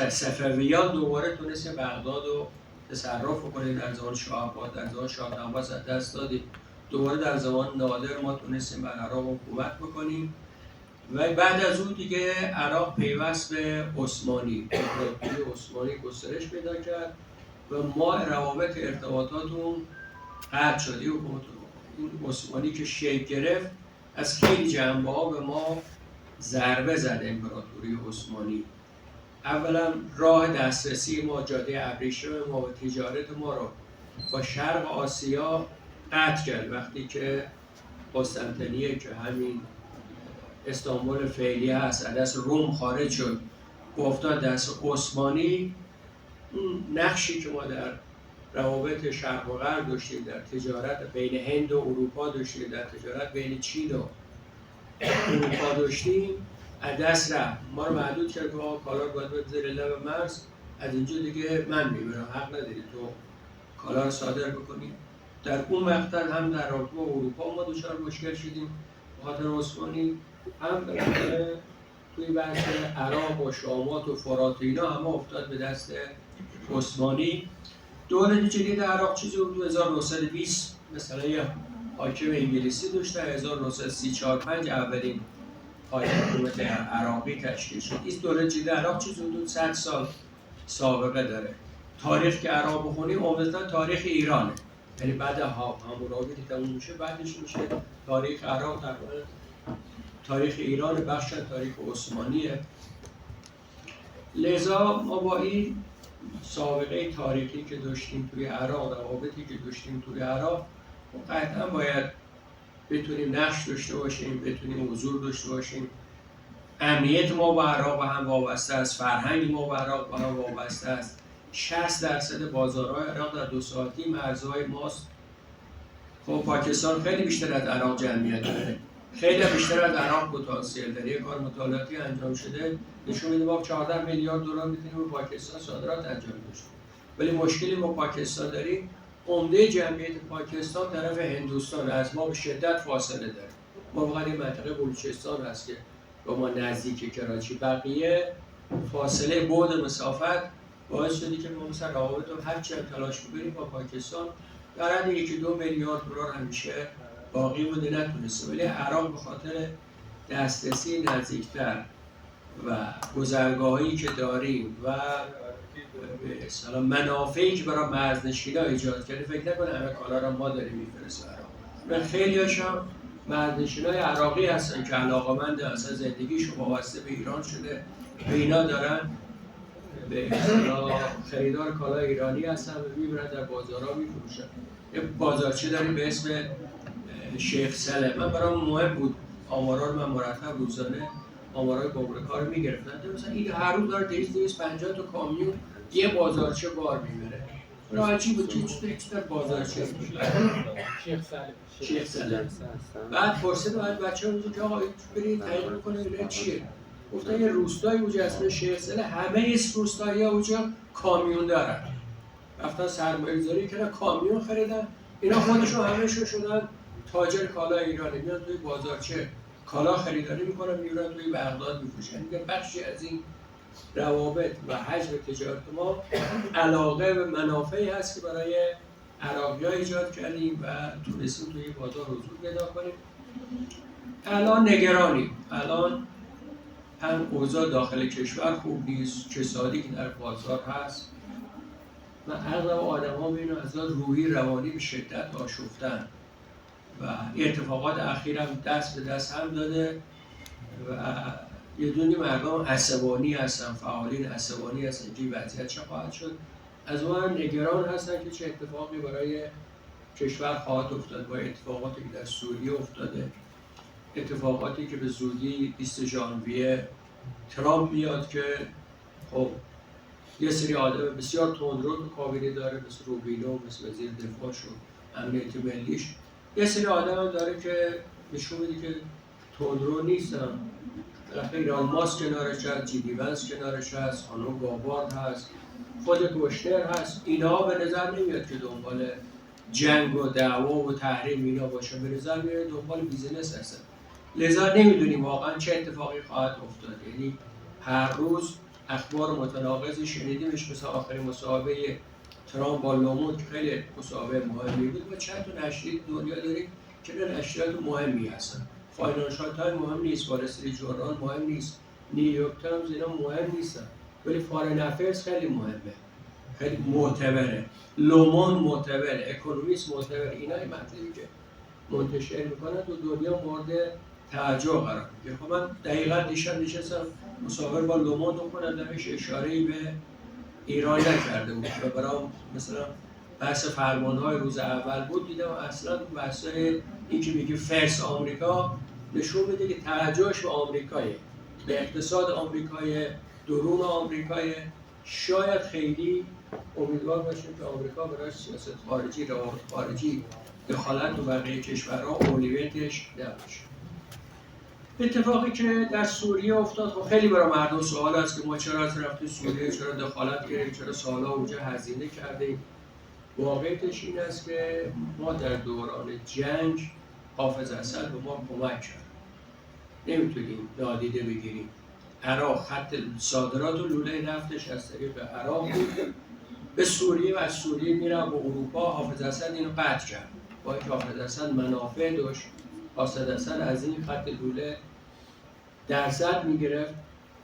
Speaker 10: صفویان دوباره تونستیم بغداد رو تصرف کنیم. در زمان شاه عباس، در زمان شاه عباس از دست دادیم. دوباره در زمان نادر ما تونستیم بر عراق حکومت بکنیم و بعد از اون دیگه عراق پیوست به عثمانی، امپراتوری عثمانی گسترش پیدا کرد و ما روابط ارتباطاتون قطع شد. این عثمانی که شکل گرفت از خیلی جنبه‌ها به ما ضربه زد. امپراتوری عثمانی اولا راه دسترسی ما، جاده ابریشم ما و تجارت ما رو با شرق آسیا قطع کرد. وقتی که قسطنطنیه که همین استانبول فعلی هست از دست روم خارج شد و افتاد دست عثمانی، اون نقشی که ما در روابط شرق و غرب داشتیم، در تجارت بین هند و اروپا داشتیم، در تجارت بین چین و اروپا داشتیم، از دست رفت. ما رو محدود کرد که کالا رو باید زیر لب مرز، از اینجا دیگه من میبرم، حق نداری تو کالا رو صادر بکنی. در اون مقطع هم در رابطه با اروپا ما دچار مشکل شدیم به خاطر عثمانی، هم بالاخره توی بحث عراق و شامات و فرات اینا همه افتاد به دست عثمانی. دوره جدید عراق چیزی بود 1920 مثلا یه حاکم انگلیسی داشته، 1934-35 اولین حکومت عراقی تشکیل شد. این دوره جدید عراق چیزی حدود 100 سال سابقه داره. تاریخ که عراق بخونیم عمدتاً تاریخ ایرانه، یعنی بعد حمورابی که تموم میشه بعدش میشه تاریخ عراق. تقریبا تاریخ ایران بخش تاریخ عثمانیه. لذا ما با این سابقه تاریخی که داشتیم توی عراق، روابطی که داشتیم توی عراق، قطعا باید بتونیم نقش داشته باشیم، بتونیم حضور داشته باشیم. امنیت ما با عراق با هم وابسته است، فرهنگ ما با عراق با هم وابسته است. 60% بازارهای عراق در 2 ساعتی مرزهای ماست. خب پاکستان خیلی بیشتر از عراق جمعیت داره، خیلی بیشتر از عراق پتانسیل داره. یک کار مطالعاتی انجام شده نشون میده ما 14 میلیارد دلار میتونیم به پاکستان صادرات انجام بدیم. ولی مشکلی با پاکستان داریم، عمده جمعیت پاکستان طرف هندوستان از ما به شدت فاصله داره. ما فقط این منطقه بلوچستان هست که با ما نزدیک کراچی، بقیه فاصله بعد مسافت باعث شده که ما مثلا روابط رو هر چه تلاش بکنیم با پاکستان در حد 1-2 میلیارد دلار همیشه باقی بوده نتونسته. ولی عراق به خاطر دسترسی نزدیکتر و گذرگاهی که داریم و به اصطلاح منافعی که برای مرزنشینا ایجاد کرده، فکر نکنه همه کالا رو ما داریم میفرستیم عراق. خیلی‌هاش هم مرزنشینای عراقی هستن که علاقه‌مند اصلا زندگیشون وابسته به ایران شده، به اینا دارن به اصطلاح خریدار کالای ایرانی هستن و میبرن در بازارها میفروشن. یه بازارچه داریم به اسم شیخ سلم. من برام مهم بود آمارا رو من مرتب روزانه آمارای گمرک‌ها رو میگرفتن. مثلا این هر روز داره 250 تا کامیون یه بازارچه بار میبره. راحتی بود که چطور بازارچه شیخ سلم. بعد پرسید بعد بچه‌ها میگن که آقا برید تحقیق کنید ببینید چیه. گفتن یه روستایی اونجا اسمش شیخ سلم، همه روستایی‌ها اونجا کامیون دارن. رفتن سرمایه‌گذاری کردن، کامیون خریدن. اینا خودشون همه‌شون شدن تاجر کالا ایرانی، میان توی بازارچه کالا خریداری میکنن میبرن توی بغداد میفروشن. میگن بخشی از این روابط و حجم تجارت ما علاقه و منافعی هست که برای عراقی‌ها ایجاد کردیم و تونستیم توی بازار حضور پیدا کنیم. الان نگرانیم. الان هم اوضاع داخل کشور خوب نیست، کسادی که در بازار هست من اغلب آدم ها اینو از روحی روانی به شدت آشفتن و اتفاقات اخیرم دست به دست هم داده و یه دونی مردم عصبانی هستن، فعالین عصبانی هستن که وضعیت چه خواهد شد. از اون نگران هستن که چه اتفاقی برای کشور خواهد افتاد با اتفاقاتی که در سوریه افتاده، اتفاقاتی که به زودی 20 ژانویه ترامپ میاد که خب یه سری آدم بسیار تندرو تو کابینه داره، مثل روبینو، مثل وزیر دفاعش و امنیت ملیش. یه سری آدم هم داره که نشون میده که تندرو نیستن. ایران ماسک کنارش هست، جی دی ونس کنارش هست، خانم گابارد هست، خود کوشنر هست. اینا به نظر نمیاد که دنبال جنگ و دعوا و تحریم اینا باشه، به نظر میاد دنبال بیزینس هستن. لذا نمیدونیم واقعا چه اتفاقی خواهد افتاد. یعنی هر روز اخبار متناقضی شنیدیمش، مثل آخرین مصاحبه ترامپ با لومون که خیلی مصاحبه مهمی بود. ما چند تا نشریه دنیا داریم که نشریات مهمی هستن. فاینانشال تایم مهم نیست، وال استریت ژورنال مهم نیست، نیویورک تایمز اینا مهم نیستن، ولی فارن افیرز خیلی مهمه، خیلی معتبره، لومون معتبره، اکونومیست معتبره. اینا این مطلبی که منتشر میکنن تو دنیا مورد توجه قرار میگیره. خب من دقیقاً دیشب نشستم مصاحبه با لومون رو خوندم، درش اشاره‌ای به ایران نکرده بود و برام مثلا بحث فرمان‌های روز اول بود، دیدم اصلا بحث‌های این که میگه فرس آمریکا نشون میده که توجهش به آمریکایه، به اقتصاد آمریکای، درون آمریکای. شاید خیلی امیدوار باشیم که آمریکا برای سیاست خارجی، روابط خارجی، دخالت تو بقیه کشورها اولویتش نباشه. اتفاقی که در سوریه افتاد خب خیلی برای مردم سوال است که ما چرا از رفتیم سوریه، چرا دخالت کردیم، چرا سالها اونجا هزینه کردیم. واقعیتش این است که ما در دوران جنگ حافظ اسد به ما کمک کرد، نمیتونیم نادیده بگیریم. عراق خط صادرات و لوله نفتش از طریق عراق بود به سوریه و از سوریه میره به اروپا. حافظ اسد اینو قطع کرد، با اینکه حافظ اسد منافع داشت. حافظ اسد از این خط لوله درصد میگرفت،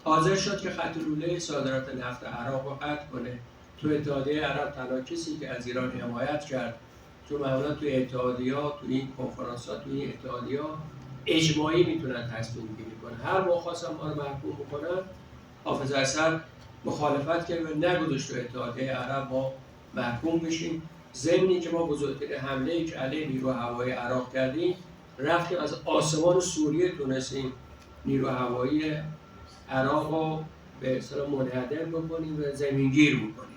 Speaker 10: حاضر شد که خط لوله صادرات نفت عراق رو قطع کنه. تو اتحادیه عرب تنها کسی که از ایران حمایت کرد، چون معمولا تو اتحادیه‌ها، تو این کنفرانس‌ها، تو این اتحادیه‌ها اجماعی میتونن تصمیم گیری کنن. هر موقع خواستن ما رو محکوم بکنن، حافظ اسد مخالفت کرد و نگذاشت تو اتحادیه عرب ما محکوم بشیم. ضمنی که ما بزرگترین حمله‌ای که علیه نیرو هوایی عراق کردیم، رفتیم از آسمان سوریه تونستیم نیرو هوایی عراق رو به اصطلاح منهدم بکنیم و زمینگیر بکنیم.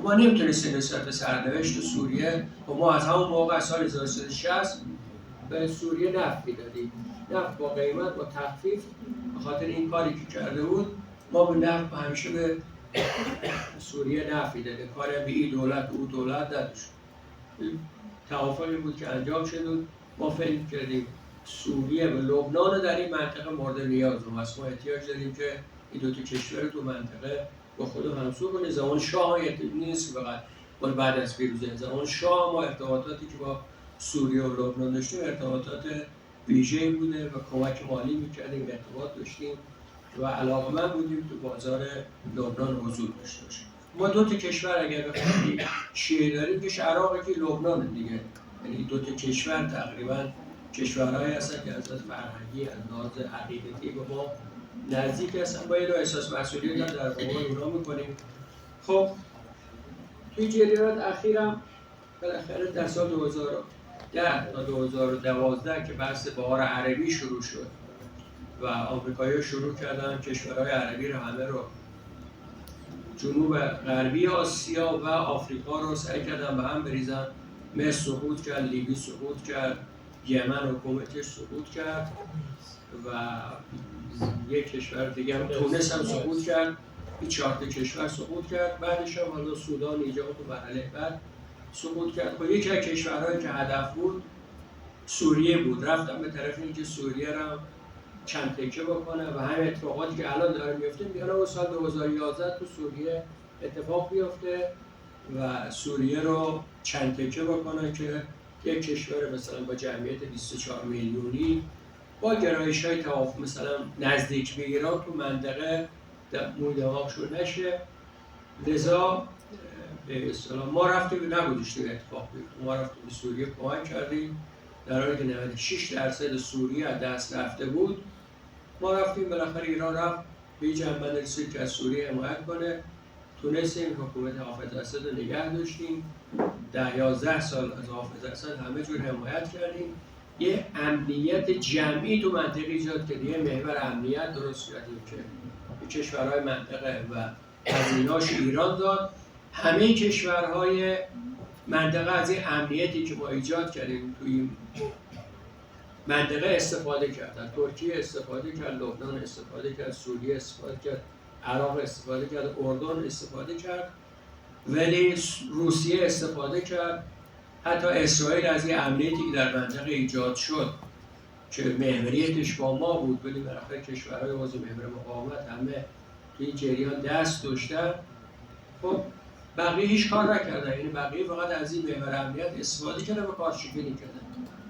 Speaker 10: ما نمیتونستیم نسبت به سرنوشت سوریه، و ما از همون موقع از سال 1360 به سوریه نفت میدادیم. نفت با قیمت، با تخفیف. به خاطر این کاری که کرده بود ما به نفت همیشه به سوریه نفت میدادیم. کاری به این دولت او دولت نداشت. توافقی بود که انجام شد و ما فکر کردیم سوریه و لبنان در این منطقه مورد نیاز هست. ما احتیاج داریم که این دو تا کشور تو منطقه با خود همسو کنه. زمان شاه نیست که فقط بعد از پیروزی، زمان شاه ما ارتباطاتی که با سوریه و لبنان داشتیم ارتباطات ویژه‌ای بوده و کمک مالی می‌کردیم، ارتباط داشتیم و علاقه‌مند بودیم تو بازار لبنان حضور داشته باشیم. ما دو تا کشور اگر بخوایم شیعه داریم که عراقی که لبنان دیگه، یعنی دو تا کشور تقریبا کشورهایی هستن که از نظر فرهنگی، از نظر عقیدتی به ما نزدیک هستن. با یه احساس مسئولیت هم در قبال اونا میکنیم. خب توی جریانات اخیرم بالاخره در سال 2010 تا 2012 که بحث بهار عربی شروع شد و آمریکایی‌ها شروع کردن کشورهای عربی رو همه رو، جنوب غربی آسیا و آفریقا رو سعی کردن به هم بریزن. مصر سقوط کرد، لیبی سقوط کرد، یمن حکومتش سقوط کرد و یک کشور دیگه هم تونس هم سقوط کرد. این 4 تا کشور سقوط کرد. بعدش هم حالا سودان اینجا تو مرحله بعد سقوط کرد. خب یکی از کشورهایی که هدف بود سوریه بود. رفتن به طرف اینکه سوریه رو چند تکه بکنه و همین اتفاقاتی که الان داره میفته میانه سال 2011 تو سوریه اتفاق بیفته و سوریه رو چند تکه بکنه که یک کشور مثلا با جمعیت 24 میلیونی با گرایش‌های توافق مثلا نزدیک به ایران تو منطقه موی دماغشون نشه. لذا به اصطلاح ما رفتیم نبودش دیگه اتفاق بیفته، ما رفتیم به سوریه کمک کردیم در حالی که 96% سوریه از دست رفته بود. ما رفتیم بالاخره ایران رفت به جنبه رسید که از سوریه حمایت کنه، تونستیم حکومت حافظ اسد رو نگه داشتیم 10-11 سال از حافظ اسد همه جور حمایت کردیم. یه امنیت جمعی تو منطقه ایجاد کردیم، یه محور امنیت درست کردیم که به کشورهای منطقه و هزینه‌اش ایران داد. همه کشورهای منطقه از این امنیتی که ما ایجاد کردیم توی این منطقه استفاده کردن. ترکیه استفاده کرد، لبنان استفاده کرد، سوریه استفاده کرد، عراق استفاده کرد، اردن استفاده کرد، ولی روسیه استفاده کرد. حتی اسرائیل از این امنیتی که در منطقه ایجاد شد که محوریتش با ما بود، ولی بالاخره کشورهای عضو محور مقاومت همه توی جریان دست داشتن، خب بقیه هیچ کار نکردن. یعنی بقیه فقط از این محور امنیت استفاده کردن و کارشکنی کردن.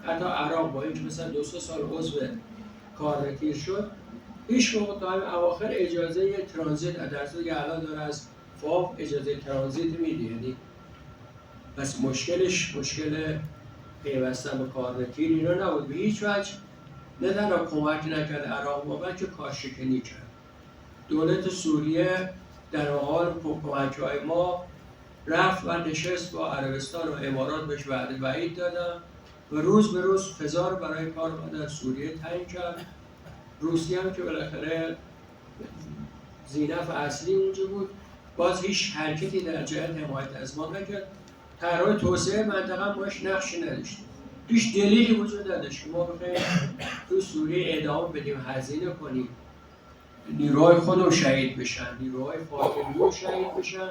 Speaker 10: حتی عراق با اینکه مثلا 2-3 سال عضو کارنتیر شد، هیچ موقع تا همین اواخر اجازه ترانزیت در صورتی که الان داره از فاو اجازه ترانزیت میده. یعنی پس مشکلش مشکل پیوستن به کارنتیر اینا نبود. به هیچ وجه نه تنها کمک نکرد عراق ما، بلکه کارشکنی کرد. دولت سوریه در حال کمک‌های ما رفت و نشست با عربستان و امارات بهش وعده وعید دادن و روز به روز فضا رو برای کار اومدن سوریه تعیین کرد. روسیه هم که بالاخره زینف اصلی اونجا بود، باز هیچ حرکتی در جهت حمایت از ما نکرد. طرح توسعه منطقه باش نقشی نداشتیم، هیچ دلیلی وجود نداشت که ما بخوایم تو سوریه ادامه بدیم، هزینه کنیم، نیروهای خودمون شهید بشن، نیروهای فاطمیون شهید بشن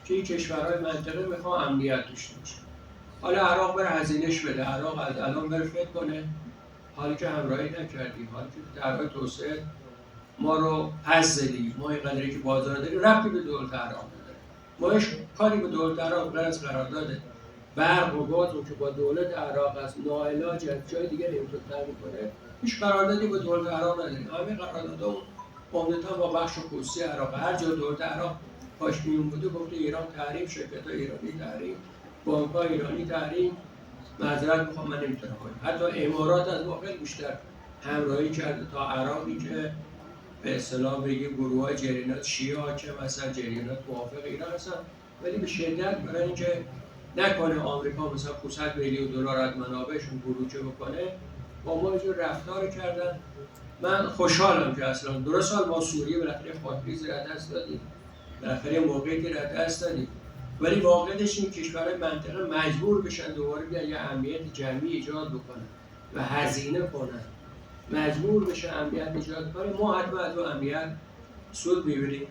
Speaker 10: که این کشورهای منطقه میخوان امنیت داشته باشن. حالا عراق بره هزینهش بده، عراق از الان بره فکر کنه، حالی که همراهی نکردیم، حالی که طرح توسعه ما رو پس زدیم، ما اینقدری که بازار داریم ربطی به دولت عراق نداره. ما هیچ کاری به دولت عراق غیر از قرارداد برق و گاز که با دولت عراق از ناعلاج از جای دیگه نمیتونه تامین کنه، هیچ قراردادی با دولت عراق نداریم. همه قراردادها عمدتاً با بخش خصوصی عراق، هر جا دولت عراق پاش میون بوده گفته ایران تحریم، شرکت‌های ایرانی تحریم، بانک‌های ایرانی تحریم، معذرت میخوام من نمیتونم کنم. حتی امارات از ما خیلی بیشتر همراهی کرده تا عراقی که به اصطلاح بگیم گروه‌های جریانات شیعه حاکم هستن، جریانات موافق ایران هستن، ولی به شدت برای اینکه نکنه آمریکا مثلا 500 میلیون دلار از منابعشون خروج بکنه با ما اینجور رفتار کردن. من خوشحالم که اصلا درست سال ما سوریه بالاخره خاطریزی را دست دادیم، بالاخره موقعیتی را دست دادیم، ولی واقعیتش این کشورهای منطقه مجبور بشن دوباره بیان یه امنیت جمعی ایجاد بکنن و هزینه کنن، مجبور بشن امنیت ایجاد کنن. ما حتما از اون امنیت سود میبریم.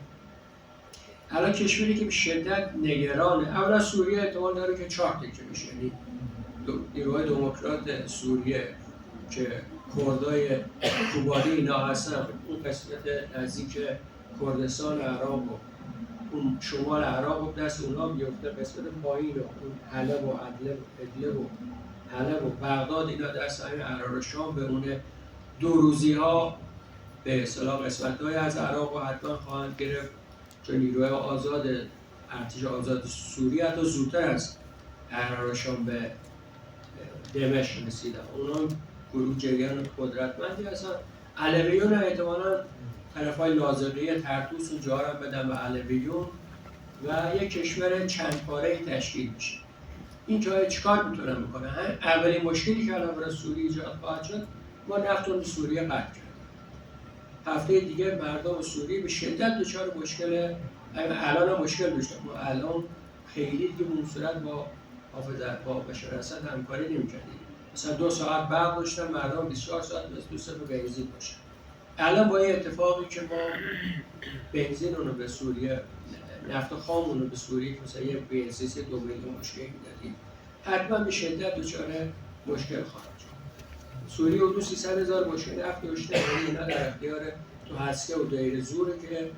Speaker 10: الان کشوری که به شدت نگرانه، اولا سوریه احتمال داره که 4 تکه بشه، یعنی نیروهای دموکرات سوریه که کردای کوبانی اینا هستن، اون قسمت نزدیک کردستان عراق و اون شمال عراق و دست اونا بیفته، قسمت پایین و اون حلب و ادلب و حلب و بغداد اینا دست همین عراق شام بمونه. 2 روزی ها به اصطلاح قسمت‌های از عراق و حتما خواهند گرفت، چون نیروهای آزاد ارتش آزاد سوریه حتی زودتر از عراق شام به دمشق رسیدن. اونا گروه جریان قدرتمندی هستن. علویون احتمالاً طرفای لاذقیه طرطوس و جا هم بدن به علویون و یک کشور چند پاره‌ای تشکیل میشه. این جای چیکار میتونن بکنن؟ اولین مشکلی که الان برای سوریه ایجاد خواهد شد، ما نفت رو به سوریه قطع کردیم. هفته دیگه مردم سوریه به شدت دچار مشکل، الان هم مشکل داشتن. ما الان خیلی دیگه به اون صورت با حافظ با بشار اسد همکاری نمی‌کردیم. مثلا 2 ساعت برق داشتن، مردم 24 ساعت مثل 2 صفر بنزین باشن. الان با این اتفاقی که ما بنزین رو به سوریه، نفت خام رو به سوریه مثلا یه بنزین 2 میلیون مشکل میدادیم، حتما به شدت دچار مشکل خواهد شد. سوریه حدود 300,000 مشکل نفت داشته، اینا در اختیار تو هسکه و دایر زوره که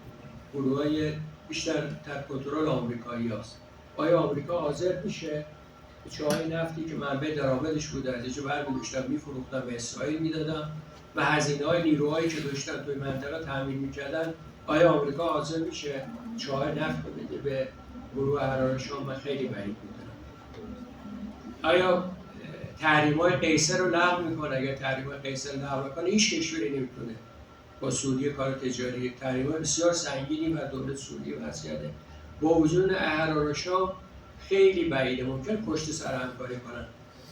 Speaker 10: گروه‌های بیشتر تحت کنترل آمریکایی هست. آیا آمریکا حاضر میشه چاهای نفتی که منبع درآمدش بوده از اینجا برمی‌داشتن می‌فروختن به اسرائیل میدادن و هزینه‌های نیروهایی که داشتن توی منطقه تامین می‌کردن، آیا آمریکا حاضر میشه چاه نفت رو بده به گروه احرار شام من خیلی بعید میدونم. آیا تحریم‌های قیصر رو لغو میکنه؟ اگر تحریم‌های قیصر لغو کنه هیچ کشوری نمیتونه با سوریه کار تجاری. تحریم‌های بسیار سنگینی بر دولت سوریه وضع کرده. با وجود احرار شام خیلی بعیده، ممکن پشت سر همکاری کنن،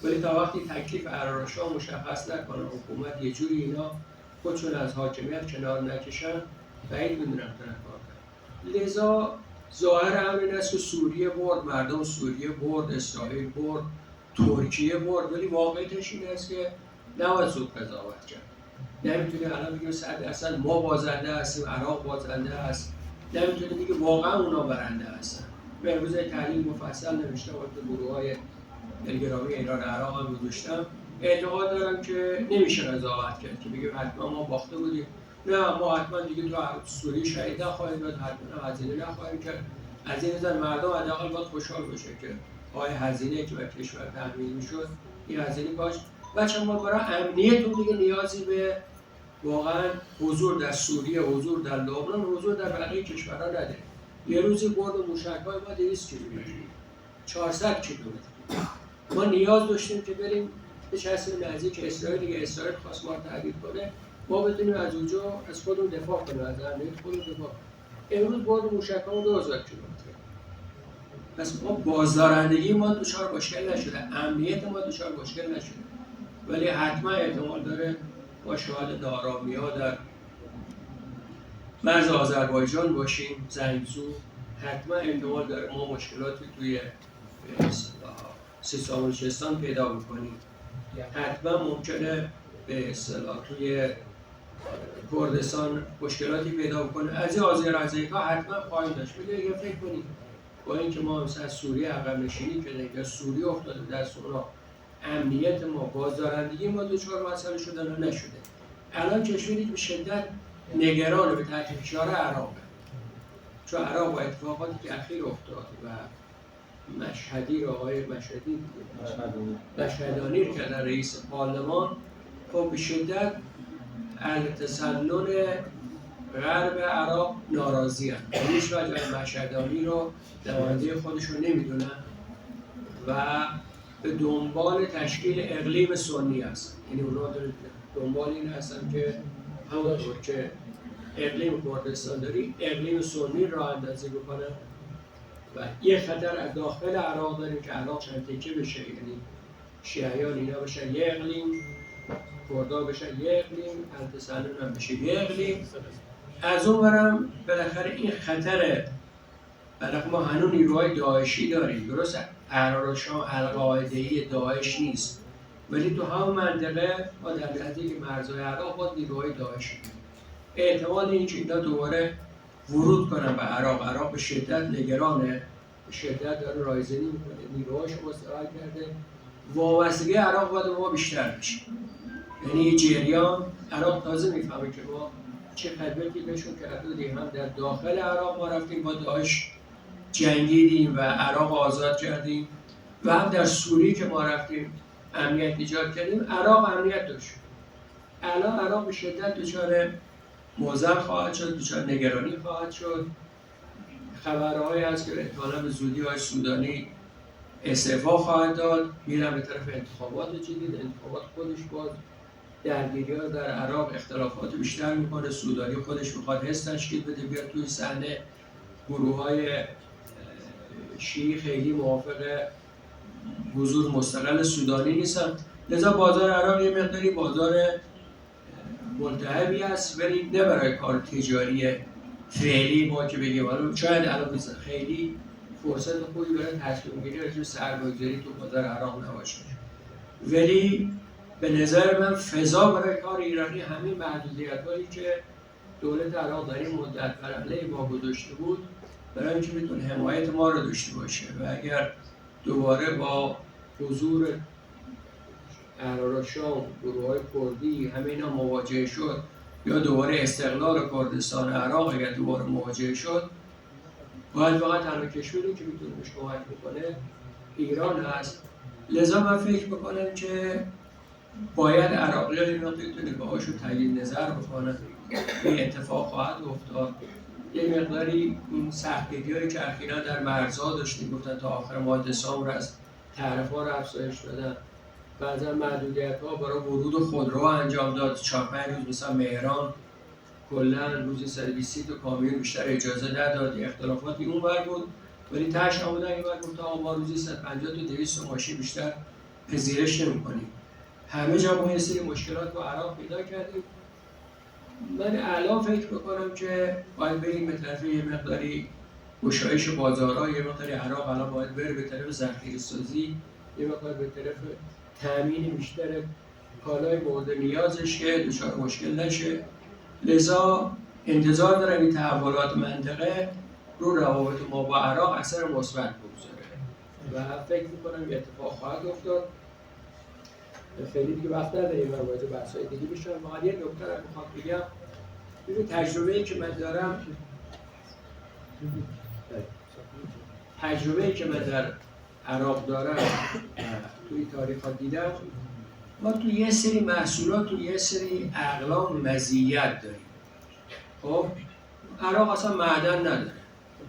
Speaker 10: ولی تا وقتی تکلیف احرار شام مشخص نکنه حکومت یه جوری اینا خودشون از حاکمیت کنار نکشن، بعید میدونم تونن کار کنن. لذا ظاهر امر این است که سوریه برد، مردم سوریه برد، اسرائیل برد، ترکیه برد، ولی واقعیتش این است که نباید زود قضاوت کرد. نمیتونی الان بگیم 100% ما بازنده هستیم، عراق بازنده هست، نمیتونی بگی واقعا اونا برنده هستن. به امروز تحلیل مفصل نوشتم و گروه‌های گرامی ایران عراق هم گذاشتم. اعتقاد دارم که نمیشه قضاوت کرد که بگیم حتما ما باخته بودیم، نه ما حتما دیگه تو سوریه شهید نخواهیم داد، حتما هزینه نخواهیم کرد. از این نظر مردم حداقل باید خوشحال بشه که هزینه که به کشور تحمیل میشد این هزینه باش. بچه ما برای امنیتون دیگه نیازی به واقعا حضور در سوریه، حضور در لبنان، حضور در بقیه کشورها نداره. یه روزی برد مشک‌های ما 200 کیلومتر، 400 کیلومتر. ما نیاز داشتیم که بریم بچسبیم نزدیک اسرائیل، دیگه اسرائیل خواست ما رو تهدید کنه، ما بتونیم از اونجا از خودمون دفاع کنیم، از امنیت خودمون دفاع کنیم. امروز برد مشک‌ها 2000 کیلومتر. پس ما بازدارندگی ما دچار مشکل نشده، امنیت ما دچار مشکل نشده، ولی حتما احتمال داره با شاهد ناآرامی‌ها در مرز آذربایجان باشیم، زنگزو، حتما احتمال داره ما مشکلاتی توی سیستان و بلوچستان پیدا بکنیم، حتما ممکنه به اصطلاح توی کردستان مشکلاتی پیدا بکنه. از این آذربایجان‌ها حتما خواهیم داشت. بگید اگه فکر کنید با اینکه ما مثلا سوریه عقب نشینی کردیم یا سوریه افتاده دست اونا، امنیت ما، بازدارندگی ما دچار مسئله شده یا نشده. الان کشوری به شدت نگران به تحت فشار عراقه، چون عراق با اتفاقاتی که اخیر افتاد و مشهدی رو آقای مشهدانی رو کردن رئیس پارلمان، خب به شدت از تسنن غرب عراق ناراضی هم. هیچ وجه مشهدانی رو نماینده خودشون نمیدونن و به دنبال تشکیل اقلیم سنی هستن. یعنی اونا دنبال این هستن که همونطور که اقلیم کردستان داری، اقلیم سنی را اندازی بکنن و یه خطر از داخل عراق داریم که عراق چند تکه بشه، یعنی شیعیان اینا بشن یه اقلیم، کردا بشن یه اقلیم، التسنن هم بشه یه اقلیم. از اون برم بالاخره این خطره. بالاخره ما هنوز نیروهای داعشی داریم، درست احرار شام القاعده‌ای داعش نیست، ولی تو همون منطقه ما در نزدیک مرزهای عراق با نیروهای داعشی داریم. احتمال اینکه اینا دوباره ورود کنن به عراق به شدت نگرانه، به شدت داره رایزنی میکنه، نیروهاش مستقل کرده، وابستگی عراق باید ما بیشتر بشه. یعنی جریان عراق تازه میفهمه که ما چه خدمتی بهشون کردیم، هم در داخل عراق ما رفتیم با داعش جنگیدیم و عراق آزاد کردیم و هم در سوریه که ما رفتیم امنیت ایجاد کردیم، عراق امنیت داشت. الان عراق به شدت دچار موضع خواهد شد، دچار نگرانی خواهد شد. خبرهایی هست که احتمالاً به زودی های سودانی استعفا خواهد داد، میرن به طرف انتخابات جدید. انتخابات خودش باز درگیری‌ها در عراق اختلافات بیشتر میکنه. سودانی خودش میخواد حزب تشکیل بده بیاد توی صحنه. گروه‌های شیعی خیلی موافق حضور مستقل سودانی نیستن. لذا بازار عراق یه مقداری بازار ملتهبی است، ولی نه برای کار تجاری فعلی ما که بگیم حالا شاید الان خیلی فرصت خوبی برای تصمیم گیری راجع به سرمایه‌گذاری تو بازار عراق نباشه، ولی به نظر من فضا برای کار ایرانی همین محدودیت‌هایی که دولت عراق در این مدت بر علیه ما گذاشته بود برای اینکه بتونه حمایت ما رو داشته باشه و اگر دوباره با حضور احرار شام، گروه‌های کردی همه اینا مواجه شد یا دوباره استقلال کردستان عراق اگر دوباره مواجه شد، باید فقط تنها کشوری که میتونه بهش کمک بکنه ایران هست. لذا من فکر بکنم که باید عراقی‌ها این نقطه نگاهاشو تغییر نظر بکنن. این اتفاق خواهد افتاد. یه مقداری این سختگیری‌هایی که اخیراً در مرزها داشتیم، گفتن تا آخر ماه دسامبر از تعرفه‌ها رو افزایش دادن، بعضا محدودیت‌ها برای ورود خودرو انجام داد، 4-5 روز مثلا مهران کلا روزی 120 تا کامیون بیشتر اجازه نداد، اختلافاتی اونور بود، ولی تاش آمدن اینور گفت آقا ما روزی 150 تا 200 ماشین بیشتر پذیرش نمی‌کنیم. همه جا ما یه سری مشکلات با عراق پیدا کردیم. من الان فکر می‌کنم که باید بریم به طرف یه مقداری گشایش بازارها، یه مقداری عراق الان باید بره به طرف ذخیره‌سازی، یه مقدار به طرف تامین بیشتر کالای مورد نیازش که دچار مشکل نشه. لذا انتظار دارم این تحولات منطقه رو روابط ما با عراق اثر مثبت بگذاره و فکر می‌کنم یه اتفاق خواهد افتاد. خیلی دیگه وقت نداریم و وارد بحث‌های دیگه بشم. فقط یه نکته رو می‌خوام بگم. ببین تجربه‌ای که من در عراق دارم توی تاریخ دیدم، ما تو یه سری محصولات تو یه سری اقلام مزیت داریم. خب عراق اصلا معدن نداره.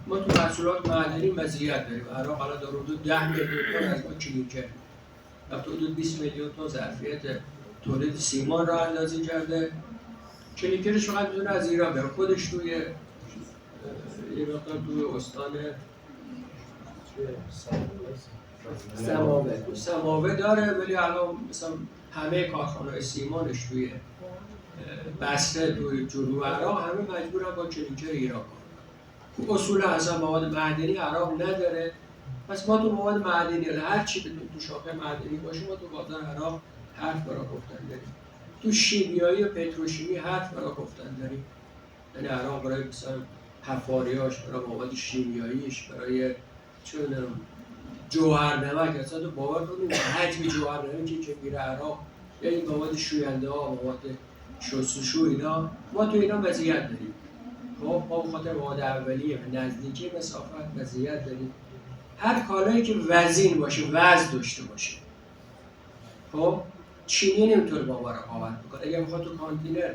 Speaker 10: ما تو محصولات معدنی مزیت داریم. عراق الان داره حدود 10 میلیون تن از ما کلیکر و حدود 20 میلیون تن ظرفیت تولید سیمان را اندازی کرده. کلیکرش فقط میتونه از ایران بره. خودش توی یه مقدار توی استان سماوه داره، ولی الان مثلا همه کارخانه‌های سیمانش توی بسته توی جنوب عراق همه مجبورن با کلیکر ایران کنن. اصولا اصلا مواد معدنی عراق نداره. پس ما تو مواد معدنی هر چی تو شاخه معدنی باشه ما تو بازار عراق حرف برای گفتن داریم. تو شیمیایی و پتروشیمی حرف برای گفتن داریم. یعنی عراق برای مثلا حفاریاش، برای مواد شیمیاییش، برای چون جوهرنمک اصلا تو باور کنید حجم جوهرنمکی که میره عراق یا این مواد شوینده ها، مواد شستشو اینا، ما تو اینا مزیت داریم. خب ما بخاطر مواد اولیه و نزدیکی مسافت مزیت داریم. هر کالایی که وزین باشه، وزن داشته باشه، خب چینی نمیتونه با ما رقابت بکنه. اگه میخواد تو کانتینر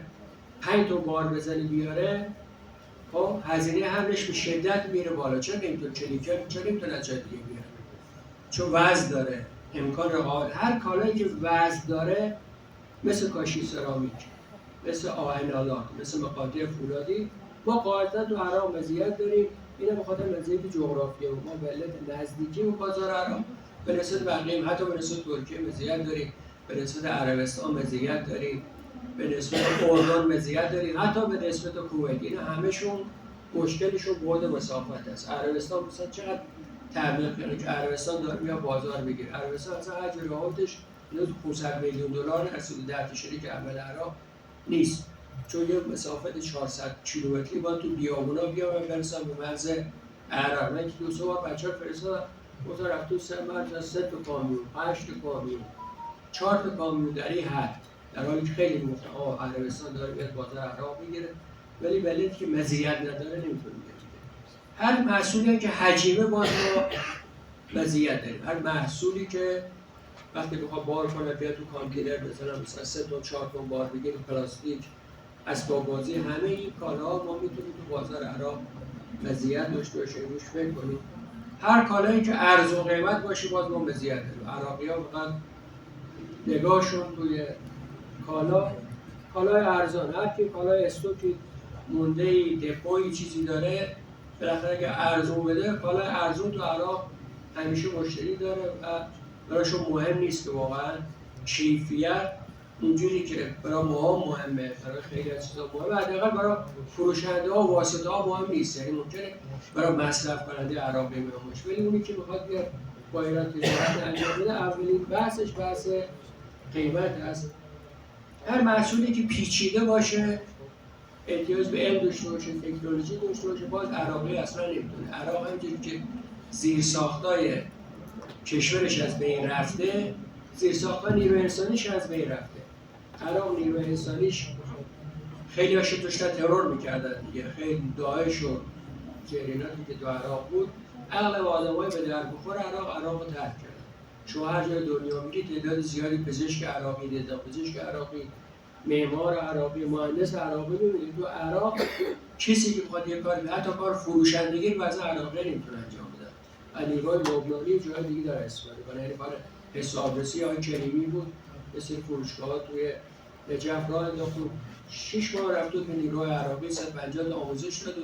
Speaker 10: 5 تا بار بزنی بیاره، خب هزینه حملش به شدت میره بالا. چرا نمیتونه چرا نمیتونه از جای دیگه بیاره؟ چون وزن داره، امکان رقابت. هر کالایی که وزن داره، مثل کاشی سرامیک، مثل آهن‌آلات، مثل مقاطع فولادی، ما قاعدتا تو عراق مزیت داریم. اینه بخاطر مزیت جغرافیایی ما به علت نزدیکی به بازار عراق به نسبت بقیه، حتی به نسبت ترکیه مزیت داریم، به نسبت عربستان مزیت داریم، به نسبت اردن مزیت داریم، حتی به نسبت کویت. اینا همشون مشکلشون بعد مسافت است. عربستان مثلا چقدر تبلیغ کنه که عربستان داره میاد بازار بگیره. عربستان اصلا حجم رقابتش 500 میلیون دلار رسید در شریک اول عراق نیست، چون یه مسافت 400 کیلومتری با تو بیابونا بیام برسن به مرز عراق. من که 2 بار بچه‌ها فرستادم گفتم رفتم سه مرز 3 تا کامیون، 8 تا کامیون، 4 تا کامیون در این حد، در حالی که خیلی میگفتن عربستان داره میاد بازار عراق میگیره، ولی بلدی که مزیت نداره نمیتونه بگیره. هر محصولی که حجمه باز ما مزیت داریم. هر محصولی که وقتی بخواد بار کنه بیاد تو کانتینر مثلا 3 تا 4 تا بار بگیره، پلاستیک، اسباب بازی، همه این کالاها ما میتونیم تو بازار عراق مزیت داشته باشیم. روش فکر کنیم هر کالایی که ارزون قیمت باشه باز ما مزیت داریم. عراقی‌ها فقط نگاهشون توی کالای ارزان، هر کی کالای استوکی مونده‌ای، دپویی چیزی داره، بالاخره اگه ارزون بده، کالای ارزون تو عراق همیشه مشتری داره و براشون مهم نیست که واقعا کیفیت اونجوری که برای ما مهمه، برای خیلی از چیزا مهمه، حداقل برای فروشنده ها و واسطه ها مهم نیست. یعنی ممکنه برای مصرف کننده عراقی مهم باشه، ولی اونی که میخواد بیاد با ایران تجارت انجام بده، اولین بحثش بحث قیمت است. هر محصولی که پیچیده باشه، احتیاج به علم داشته باشه، تکنولوژی داشته باشه، باز عراقی اصلا نمیتونه. عراق همینجوری که زیرساختای کشورش از بین رفته، زیرساخت‌های نیروی انسانیش از بین رفته. عراق نیروی انسانیش خیلی هاشو داشتن ترور میکردن دیگه، خیلی داعش و جریناتی که تو عراق بود، اغلب آدمای به درد بخور عراق رو ترک کردن. شما هر جای دنیا میرید تعداد زیادی پزشک عراقی دیدن، پزشک عراقی معمار عراقی، مهندس عراقی ببینید تو عراق کسی که بخواد یه کاری حتی کار فروشندگی رو از عراقی نمیتونه انجام بده. نیروی لبنانی جای دیگه داره استفاده کنه. یعنی کار حسابرسی های کریمی بود، مثل فروشگاه توی نجف راه انداختون 6 ماه رفت به نیروی عراقی 150 تا آموزش داد و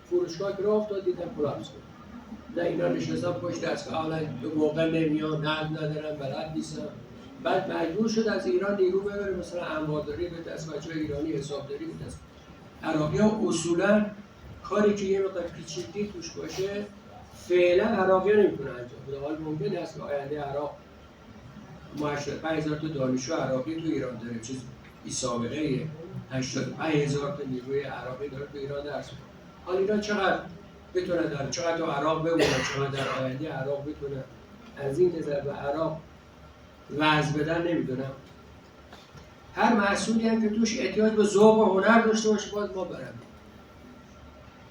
Speaker 10: فروشگاه که راه افتاد دیدن کلاپس کرد. نه اینا نشستن پشت دستگاه حالا به موقع نمیان، نقد ندارن، بلد نیستن. بعد مجبور شد از ایران نیرو ببره مثلا انبارداری به دست بچه ایرانی، حسابداری به دست عراقی ها. اصولا کاری که یه مقدار پیچیدگی توش باشه فعلا عراقی ها نمیتونه انجام بده. حال ممکنه است که آینده عراق 85,000 تا دانشجو عراقی تو ایران داره، چیز بی سابقه 85,000 تا نیروی عراقی داره تو ایران درس می‌خونه. حال اینا چقدر بتونه داره، چقدر تو عراق بمونه، چقدر در آینده عراق بتونه از این نظر به عراق وضع بدن نمیدونم. هر محصولی هم که توش احتیاج به ذوق و هنر داشته باشه باید ما برم.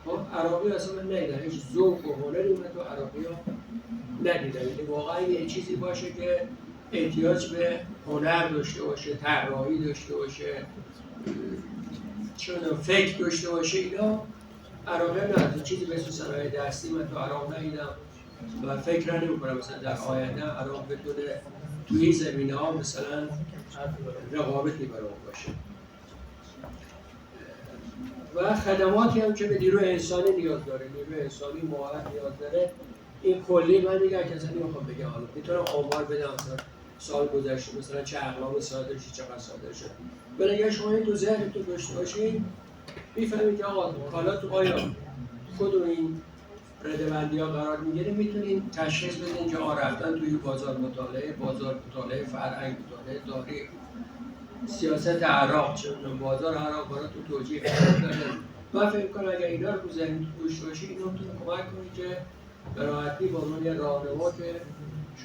Speaker 10: خب عراقی اصلا ندیدن، هیچ ذوق و هنری من تو عراقی ها ندیدن. یعنی واقعا یه چیزی باشه که احتیاج به هنر داشته باشه، طراحی داشته باشه، چون فکر داشته باشه، اینا عراقی نداره. چیزی به اسم صنایع دستی من تو عراق ندیدم و فکر نمی‌کنم مثلا در آینده عراق بتونه توی این زمینه‌ها مثلا رقابتی برای باشه. و خدماتی هم که به نیروی انسانی نیاز داره، نیروی انسانی مهارت نیاز داره. این کلی من دیگه کسی نمیخوام بگم، حالا میتونم آمار بدم مثلا سال گذشته مثلا چه اقلام صادر شد، چقدر صادر شد. ولی اگه شما این تو ذهنتون داشته باشین میفهمید که آقا کالا تو آیا کدوم این ردبندی‌ها قرار میگیره، میتونین تشخیص بدین که رفتن توی بازار مطالعه فرهنگ، مطالعه تاریخ، سیاست عراق، چه بازار عراق براتون توجیه داده. من فکر کنم اگر اینا رو تو ذهنتون داشته باشین اینا میتونه کمک کنه که به راحتی با عنوان یه راهنما که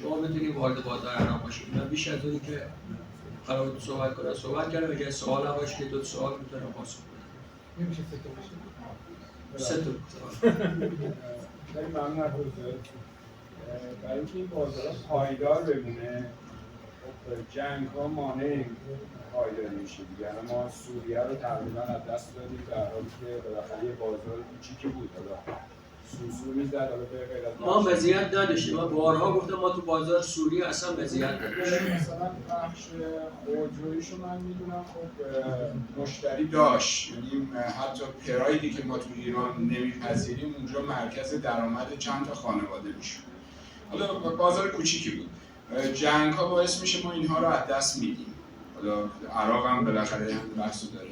Speaker 10: شما بتونید وارد بازار عراق باشید. من بیش از اونی که قرار بود صحبت کردم. اگر سوال هم باشه که دو سوال میتونم پاسخ بدم.
Speaker 8: نمیشه سه تا خیلی ممنون از حضورتون. برای اینکه این بازار پایدار بمونه، جنگ ها مانع پایداری میشه دیگه. ما سوریه رو تقریبا از دست دادیم در حالی که بالاخره یه بازار کوچیکی بود. حالا سوسو میزد، حالا به غیر از
Speaker 10: ما وضعیت نداشتیم. ما بارها گفتم ما تو بازار سوریه اصلا وضعیت نداشتیم.
Speaker 8: مثلا بخش خودرویشو من میدونم خب مشتری داشت، یعنی حتی پرایدی که ما تو ایران نمیپذیریم اونجا مرکز درآمد چند تا خانواده میشه. حالا بازار کوچیکی بود. جنگ ها باعث میشه ما اینها رو از دست میدیم. حالا عراق هم بالاخره هم بحثو داره.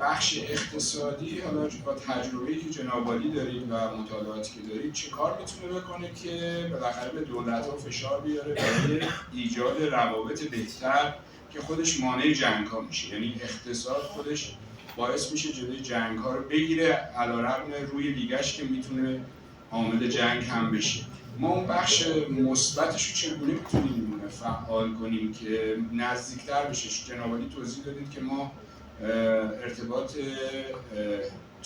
Speaker 8: بخش اقتصادی، حالا با تجربه‌ای که جناب عالی دارید و مطالعاتی که دارید چه کار میتونه بکنه که بالاخره به دولت‌ها فشار بیاره برای ایجاد روابط بهتر که خودش مانع جنگ ها میشه. یعنی اقتصاد خودش باعث میشه جلوی جنگ ها رو بگیره، علیرغم روی دیگه‌اش که میتونه عامل جنگ هم بشه. ما اون بخش مثبتش رو چگونه میتونیم فعال کنیم که نزدیکتر بشه؟ جناب عالی توضیح دادید که ما ارتباط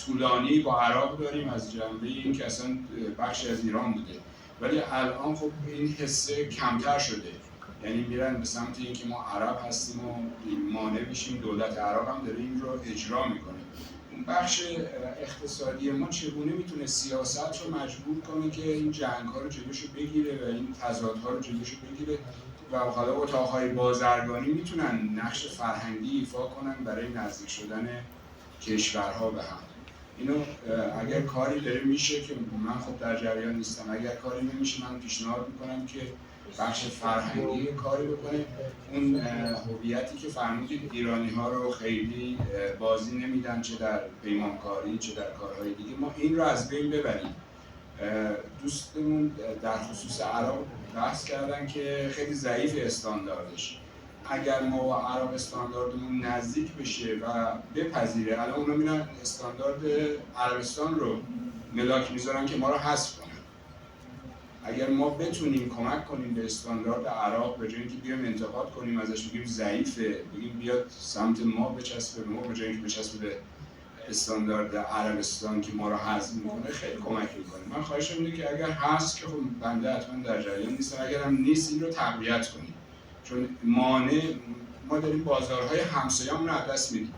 Speaker 8: طولانی با عراق داریم از جنبه این که اصلا بخشی از ایران بوده، ولی الان خب این حسه کمتر شده. یعنی میرن به سمت اینکه ما عرب هستیم و مانع بشیم. دولت عراق هم داره این رو اجرا میکنه. اون بخش اقتصادی ما چگونه میتونه سیاست رو مجبور کنه که این جنگ ها رو جلوشو بگیره و این تضادها رو جلوشو بگیره و حالا اتاقهای بازرگانی میتونن نقش فرهنگی ایفا کنن برای نزدیک شدن کشورها به هم. اینو اگر کاری داره میشه که من خب در جریان نیستم، اگر کاری نمیشه من پیشنهاد میکنم که بخش فرهنگی کاری بکنه. اون هویتی که فرمودید ایرانی ها رو خیلی بازی نمیدن، چه در پیمانکاری چه در کارهای دیگه، ما این رو از بین ببریم. دوستمون در خصوص عراق بحث کردن که خیلی ضعیف استانداردش. اگر ما با عراق استانداردمون نزدیک بشه و بپذیره، الان اونا میرن استاندارد عربستان رو ملاک میذارن که ما رو حذف کنن. اگر ما بتونیم کمک کنیم به استاندارد عراق، به جای اینکه بیایم انتقاد کنیم ازش بگیم ضعیفه، بگیم بیاد سمت ما بچسبه، ما به جای اینکه بچسبه به استاندارد عربستان که ما رو حذف میکنه، خیلی کمک میکنه. من خواهشم اینه که اگر هست که خب بنده حتما در جریان نیستم، اگر هم نیست این رو تقویت کنیم، چون مانع ما داریم بازارهای همسایه‌مون رو از دست میدیم.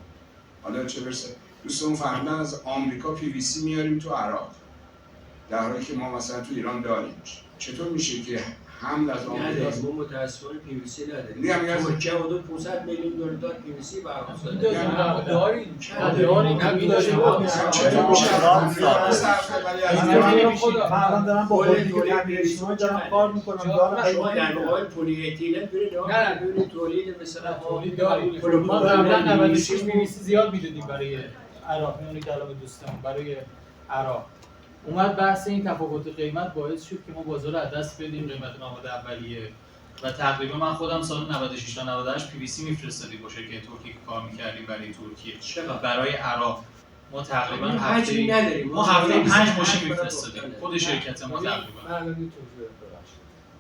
Speaker 8: حالا چه برسه دوستمون فهمیدن از آمریکا PVC میاریم تو عراق، در حالی که ما مثلا تو ایران داریم. چطور میشه که حمل از آمریکا
Speaker 10: ما متأسفانه PVC نداریم؟
Speaker 8: میگم
Speaker 10: ترکیه حدود 500 میلیون دلار PVC برآورد
Speaker 3: داریم.
Speaker 8: چطور میشه
Speaker 11: من الان دارم با هلدینگ امیرشنای دارم کار میکنم،
Speaker 10: شما در مقابل پلی اتیلن برید تولید مثلا
Speaker 3: تولید داریم. ما قبلا 96 PVC زیاد میدادیم برای عراق، میونه کلام دوستم برای عراق. اومد بحث این تفاوت قیمت باعث شد که ما بازار رو از دست بدیم، قیمت نامه اولیه و تقریبا من خودم سال 96 تا 98 PVC میفرستادیم با شرکت ترکی که کار می‌کردیم برای ترکیه. برای عراق ما تقریبا هفته‌ای نداریم، ما هفته‌ای 5 ماشین میفرستادیم خود شرکت ما تقریبا.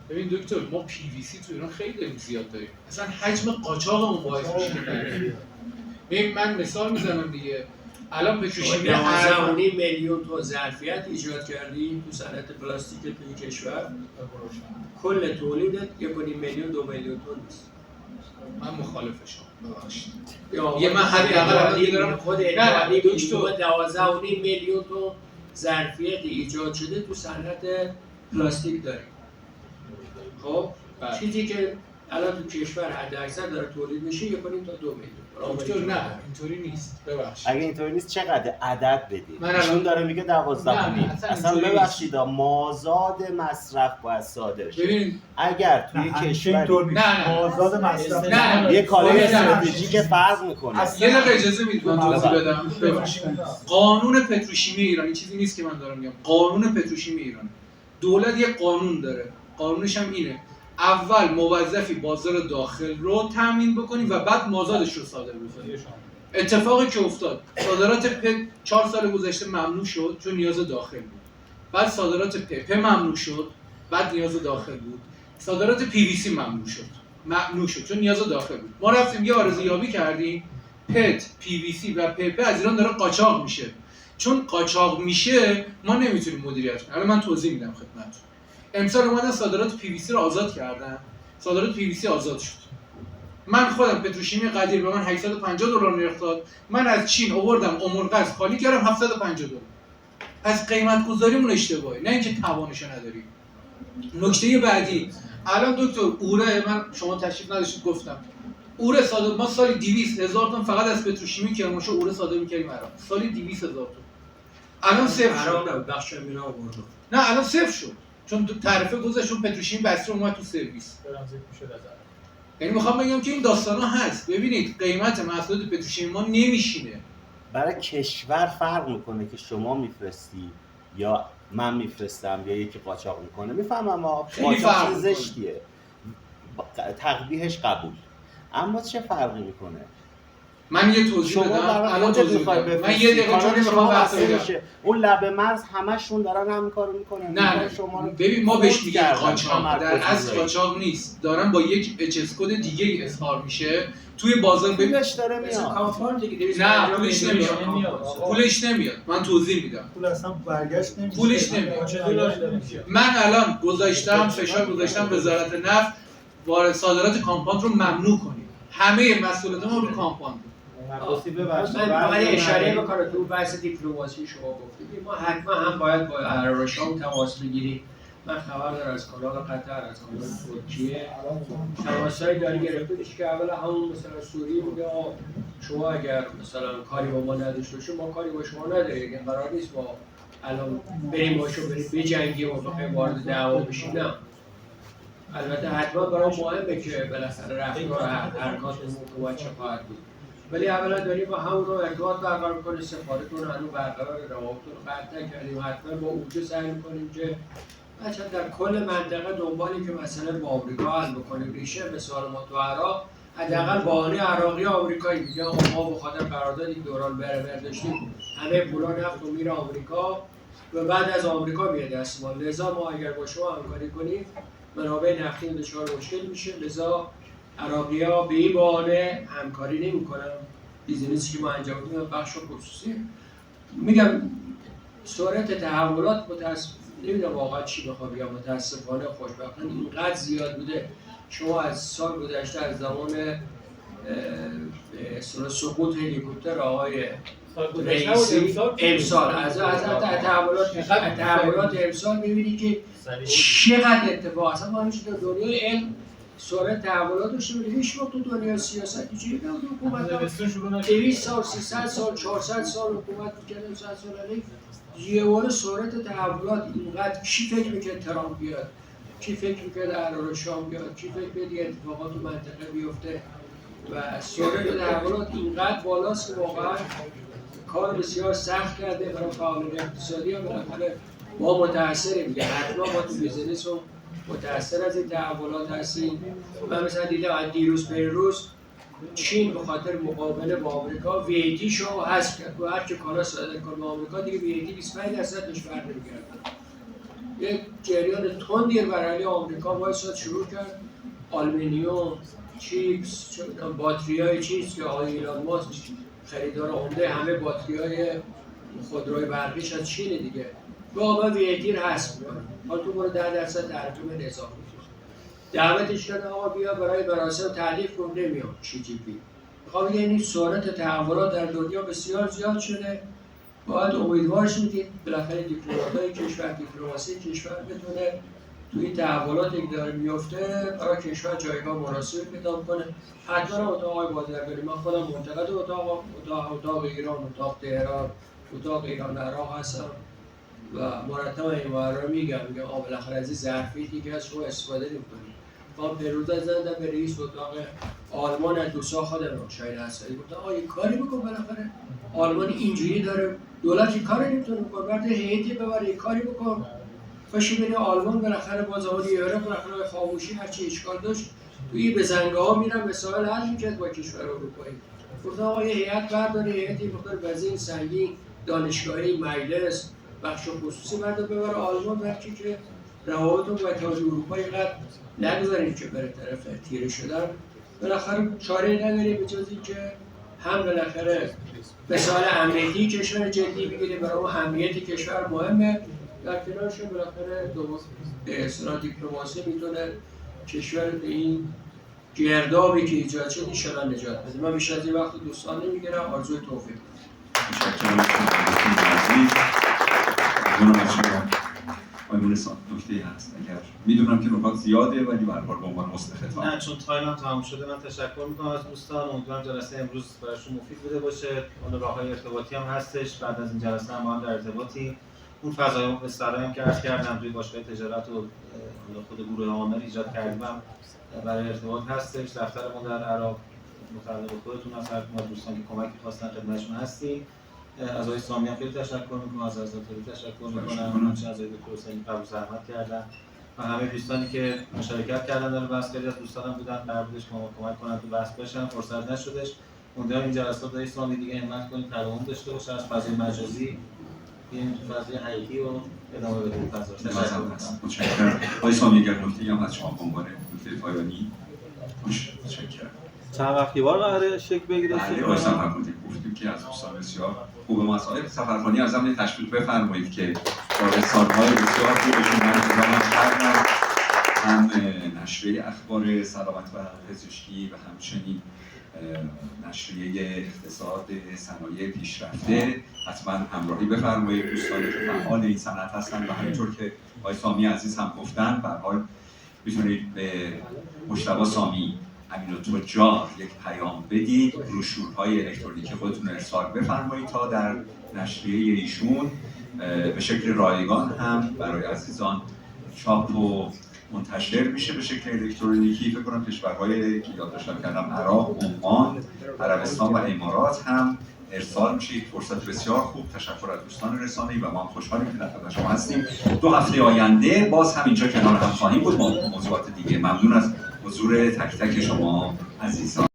Speaker 3: ببین دکتر، ما PVC تو ایران خیلی داریم زیاد داریم، اصلا حجم قاچاقمون باعث میشه. ببین من مثال میزنم دیگه، الان پتروشیمی
Speaker 10: 12.5 میلیون تا ظرفیت ایجاد کردیم تو صنعت پلاستیک توی کشور. کل تولیدت 1.5 میلیون 2 میلیون تن است.
Speaker 3: من مخالفشم.
Speaker 10: یه من حداقل دارم خود اتحادیه دکتر 12.5 میلیون تا ظرفیت ایجاد شده تو صنعت پلاستیک داریم. خب چیزی که الان تو کشور حداکثر داره تولید میشه 1.5 تا 2 میلیون.
Speaker 3: دکتر نه اینطوری نیست، ببخشید.
Speaker 12: اگه اینطوری نیست چقدر عدد بدید؟
Speaker 3: ایشون
Speaker 12: داره میگه 12.5. اصلا ببخشید مازاد مصرف باید صادر شه.
Speaker 3: ببینید
Speaker 12: اگر توی کشور
Speaker 11: مازاد مصرف
Speaker 12: یه کالای استراتژیک فرق میکنه.
Speaker 3: یه دقیقه اجازه میدید من توضیح بدم. قانون پتروشیمی ایران این چیزی نیست که من دارم میگم. قانون پتروشیمی ایران، دولت یه قانون داره، قانونش هم اینه اول موظفی بازار داخل رو تامین بکنی و بعد مازادش رو صادر بکنی. اتفاقی که افتاد صادرات پ 4 سال گذشته ممنوع شد چون نیاز داخل بود. بعد صادرات پ ممنوع شد، بعد نیاز داخل بود. صادرات PVC ممنوع شد چون نیاز داخل بود. ما رفتیم یه آرزویابی کردیم، پت، PVC و PP از ایران داره قاچاق میشه. چون قاچاق میشه ما نمیتونیم مدیریت کنیم. الان من توضیح میدم خدمتتون. امسال اومدن صادرات PVC رو آزاد کردن. صادرات PVC آزاد شد. من خودم پتروشیمی قدیر به من $850 نرخ داد. من از چین آوردم امرغاز خالی کردم $750. پس قیمت گذاریمون اشتباهه، نه اینکه توانشو نداریم. نکته بعدی، الان دکتر اوره، من شما تشریف نداشتید گفتم. اوره صادر ما سالی 200,000 تن فقط از پتروشیمی کرمانشاه اوره صادر می‌کردیم عراق. سالی 200,000 تن. الان صفر شد.
Speaker 10: بخش میرا آورد.
Speaker 3: نه الان صفر شد. چون تعرفه گذاشتون پتروشیمی بسته اومد تو سرویس. یعنی میخوام بگم که این داستانا هست. ببینید قیمت محصولات پتروشیمی ما نمیشینه.
Speaker 12: برای کشور فرق میکنه که شما میفرستی یا من میفرستم یا یکی قاچاق میکنه. میفهمم اما قاچاق زشتیه، تقبیحش قبول، اما چه فرقی میکنه؟
Speaker 3: من یه توضیح بدم. الان توضیح بدم. من یه دقیقه چون نمیخوام بحث بگم.
Speaker 12: اون لبه مرز همشون دارن همین کارو میکنن.
Speaker 3: نه شما ببین ما بهش میگیم قاچاق، در اصل قاچاق نیست. دارن با یک HS کد دیگه ای اظهار میشه توی بازار.
Speaker 12: پولش داره میاد.
Speaker 3: نه پولش نمیاد. پولش نمیاد. من توضیح میدم.
Speaker 11: پول اصلا برگشت نمیشه.
Speaker 3: پولش نمیاد. من الان گذاشتم فشار گذاشتم وزارت نفت وارد صادرات کامپاند رو ممنوع کنیم. همه مسئولیت ما رو کامپاند.
Speaker 10: من فقط اشاره بکنم تو بحث دیپلماسی شما گفتید. ما حتما هم باید با عربستان تماس بگیریم. من خبر دارم از کانال قطر، از کانال ترکیه تماسایی داره گرفته که اول همون مثلا سوریه میگه شما اگر مثلا کاری با ما نداشته باشید ما کاری با شما نداریم. یعنی قرار نیست ما الان بریم با شما بریم بجنگیم و بخوایم وارد دعوا بشیم. نه. البته حتما برای مهمه که بالاخره رفتار حرکاتمون تو چه خواهد بود. ولی اولا داریم با همون رو ارتباط برقرار می‌کنیم، سفارتتون رو هنوز برقرار، روابطتون رو قطع نکردیم. حتما با اونجا سعی می‌کنیم که بچه‌ها در کل منطقه دنبالی که مسئله با آمریکا حل بکنیم. ریشه مثال ما تو عراق حداقل بهانه عراقی آمریکایی میگن ما به خاطر قراردادی دوران برابر داشتیم همه پولا نفت رو میره آمریکا و بعد از آمریکا میاد دست ما. لذا ما اگر با شما همکاری کنیم منابع نفتی دچار مشکل میشه. لذا عراقی‌ها به این بهانه همکاری نمی‌کنن. بیزینسی که ما انجام میدیم بخش خصوصی. میگم سرعت تحولات نمیدونم واقعا چی بخوام بگم، متاسفانه خوشبختانه اینقدر زیاد بوده. شما از سال گذشته از زمان سقوط هلیکوپتر آقای رئیسی امسال از تحولات امسال می‌بینی که چقدر اتفاق اصلا ما همیشه در دنیای علم سرعت تحولات داشته بودیم. هیچ وقت تو دنیای سیاست چیزی نبود. حکومت 200 سال 300 سال 400 سال حکومت می‌کردن، 100 سال علیه یه بار سرعت تحولات اینقدر کی فکر می‌کرد ترامپ بیاد، کی فکر می‌کرد ارار شام بیاد، کی فکر می‌کرد اتفاقات تو منطقه بیفته و سرعت تحولات اینقدر بالاست که واقعا کار بسیار سخت کرده برای فعالان اقتصادی. هم بالاخره ما متأثریم دیگه، حتما ما تو بیزنس رو متأثر از این تحولات هستیم. من مثلا دیدم از دیروز پیروز چین به خاطر مقابله با آمریکا VAT شو حذف کرد و هر که کالا صادر کنه به آمریکا دیگه VAT 25% بهش بر نمی‌گردن. یک جریان تندی برای آمریکا وایساد شروع کرد. آلومینیوم، چیپس، باتری‌های چیز که آقای ایلان ماسک خریدار عمده همه باتری‌های خودروی برقیش از چین دیگه. واقعا VAT رو حذف می‌کنه. حالا تو برو 10% ترجمه اضافه می‌کنه. دعوتش کردن آقا بیا برای مراسم تعریف کن، نمیاد CGP. می‌خوام بگم این سرعت تحولات در دنیا بسیار زیاد شده. باید امیدوارش می‌دید بالاخره دیپلمات‌های کشور، دیپلماسی کشور بتونه توی این تحولاتی که داره میفته برای کشور جایگاه مناسبی پیدا کنه. حتما اتاق بازرگانی، من خودم منتقد اتاق ایران، اتاق تهران، اتاق ایران عراق هستم و مرتب این رو میگم بالاخره از این ظرفیتی که از شما استفاده نمی‌کنید. من پیروز زدم به رئیس اتاق آلمان از دوستا خودم شاید هستم گفتم آقا یه کاری بکن، بالاخره آلمان اینجوری داره دولت این کاری نمیتونه بکنه، بعد هیئتی ببره یه کاری بکن. پاشی بری آلمان بالاخره باز اون یورو بالاخره خاموشی هر چی اشکال داشت توی بزنگاه‌ها میرن مسائل حل می‌کرد با کشور اروپایی. گفتم آقا یه هیئت برداره، هیئتی بخواد وزیر سنگین دانشگاهی مجلس بخش خصوصی برده ببره آلمان، برکی که روابط با اتحادیه اروپا اینقدر نگذاریم که بره طرف تیره شدن. بالاخره چاره‌ای نداریم به جز اینکه هم بالاخره مسائل امنیتی کشور جدی بگیریم، برای اون امنیت کشور مهمه، در کنارش بالاخره به اصطلاح دیپلماسی میتونه کشور به این گردابی که ایجاد شد انشاءالله نجات بده. من بیشتر از این وقت دوستان نمیگیرم، آرزوی توفیق.
Speaker 2: متشکرم عزیز. ممنونم از شما. آقای نکته هست اگر میدونم که نکات زیاده ولی به هر حال به عنوان مستخدم.
Speaker 1: نه چون تایمم تمام شده من تشکر میکنم از دوستان. امیدوارم جلسه امروز براشون مفید بوده باشه. اون راههای ارتباطی هم هستش، بعد از این جلسه هم در ارتباطی. اون فضای استراحتی هم که عرض کردم توی باشگاه تجارت و خود گروه عامل ایجاد کردیم برای ارتباط هستش. دفترمون در عراق متعلق به خودتون از هر کدوم از دوستان که کمکی خواستن خدمتشون هستیم. از آقای سامی هم خیلی تشکر میکنم، از آزادتری تشکر میکنم، همچنین از آقای دکتر حسینی قبول زحمت کردن و همه دوستانی که مشارکت کردن در بحث. خیلی از دوستانم بودن قرار بودش که ما کمک کنن تو بحث باشن، فرصت نشدش. امیدوارم این جلسات در سامی دیگه همت کنید تداوم داشته باشه، از فضای مجازی این فضای حقیقی رو ادامه بدیم.
Speaker 2: متشکرم. آقای سامی اگر نکته‌ای هم از شما به عنوان نکته پایانی متشکرم.
Speaker 9: چند وقتی بار قراره شکل بگیره؟
Speaker 2: آقای سفرخانی گفتیم که از دوستان بسیار خوب مسائل سفرخانی از زمین تشویق بفرمایید که با سالهای بسیار خوبشون هم نشریه اخبار سلامت و پزشکی و همچنین نشریه اقتصاد صنایع پیشرفته حتما همراهی بفرمایید. دوستانی که فعال این صنعت هستن و همینطور که آقای سامی عزیز هم گفتن به هر حال میتونید به مجتبی سامی امین التجار یک پیام بدید، بروشورهای الکترونیکی خودتون ارسال بفرمایید تا در نشریه ایشون به شکل رایگان هم برای عزیزان چاپ و منتشر میشه به شکل الکترونیکی. فکر کنم کشورهای که یادداشت کردم عراق، عمان، عربستان و امارات هم ارسال میشه. فرصت بسیار خوب. تشکر از دوستان رسانه‌ای و ما هم خوشحالیم که در خدمت شما هستیم. 2 هفته آینده باز هم اینجا کنار هم خواهیم بود با موضوعات دیگه. ممنون از حضور تک تک شما عزیزان.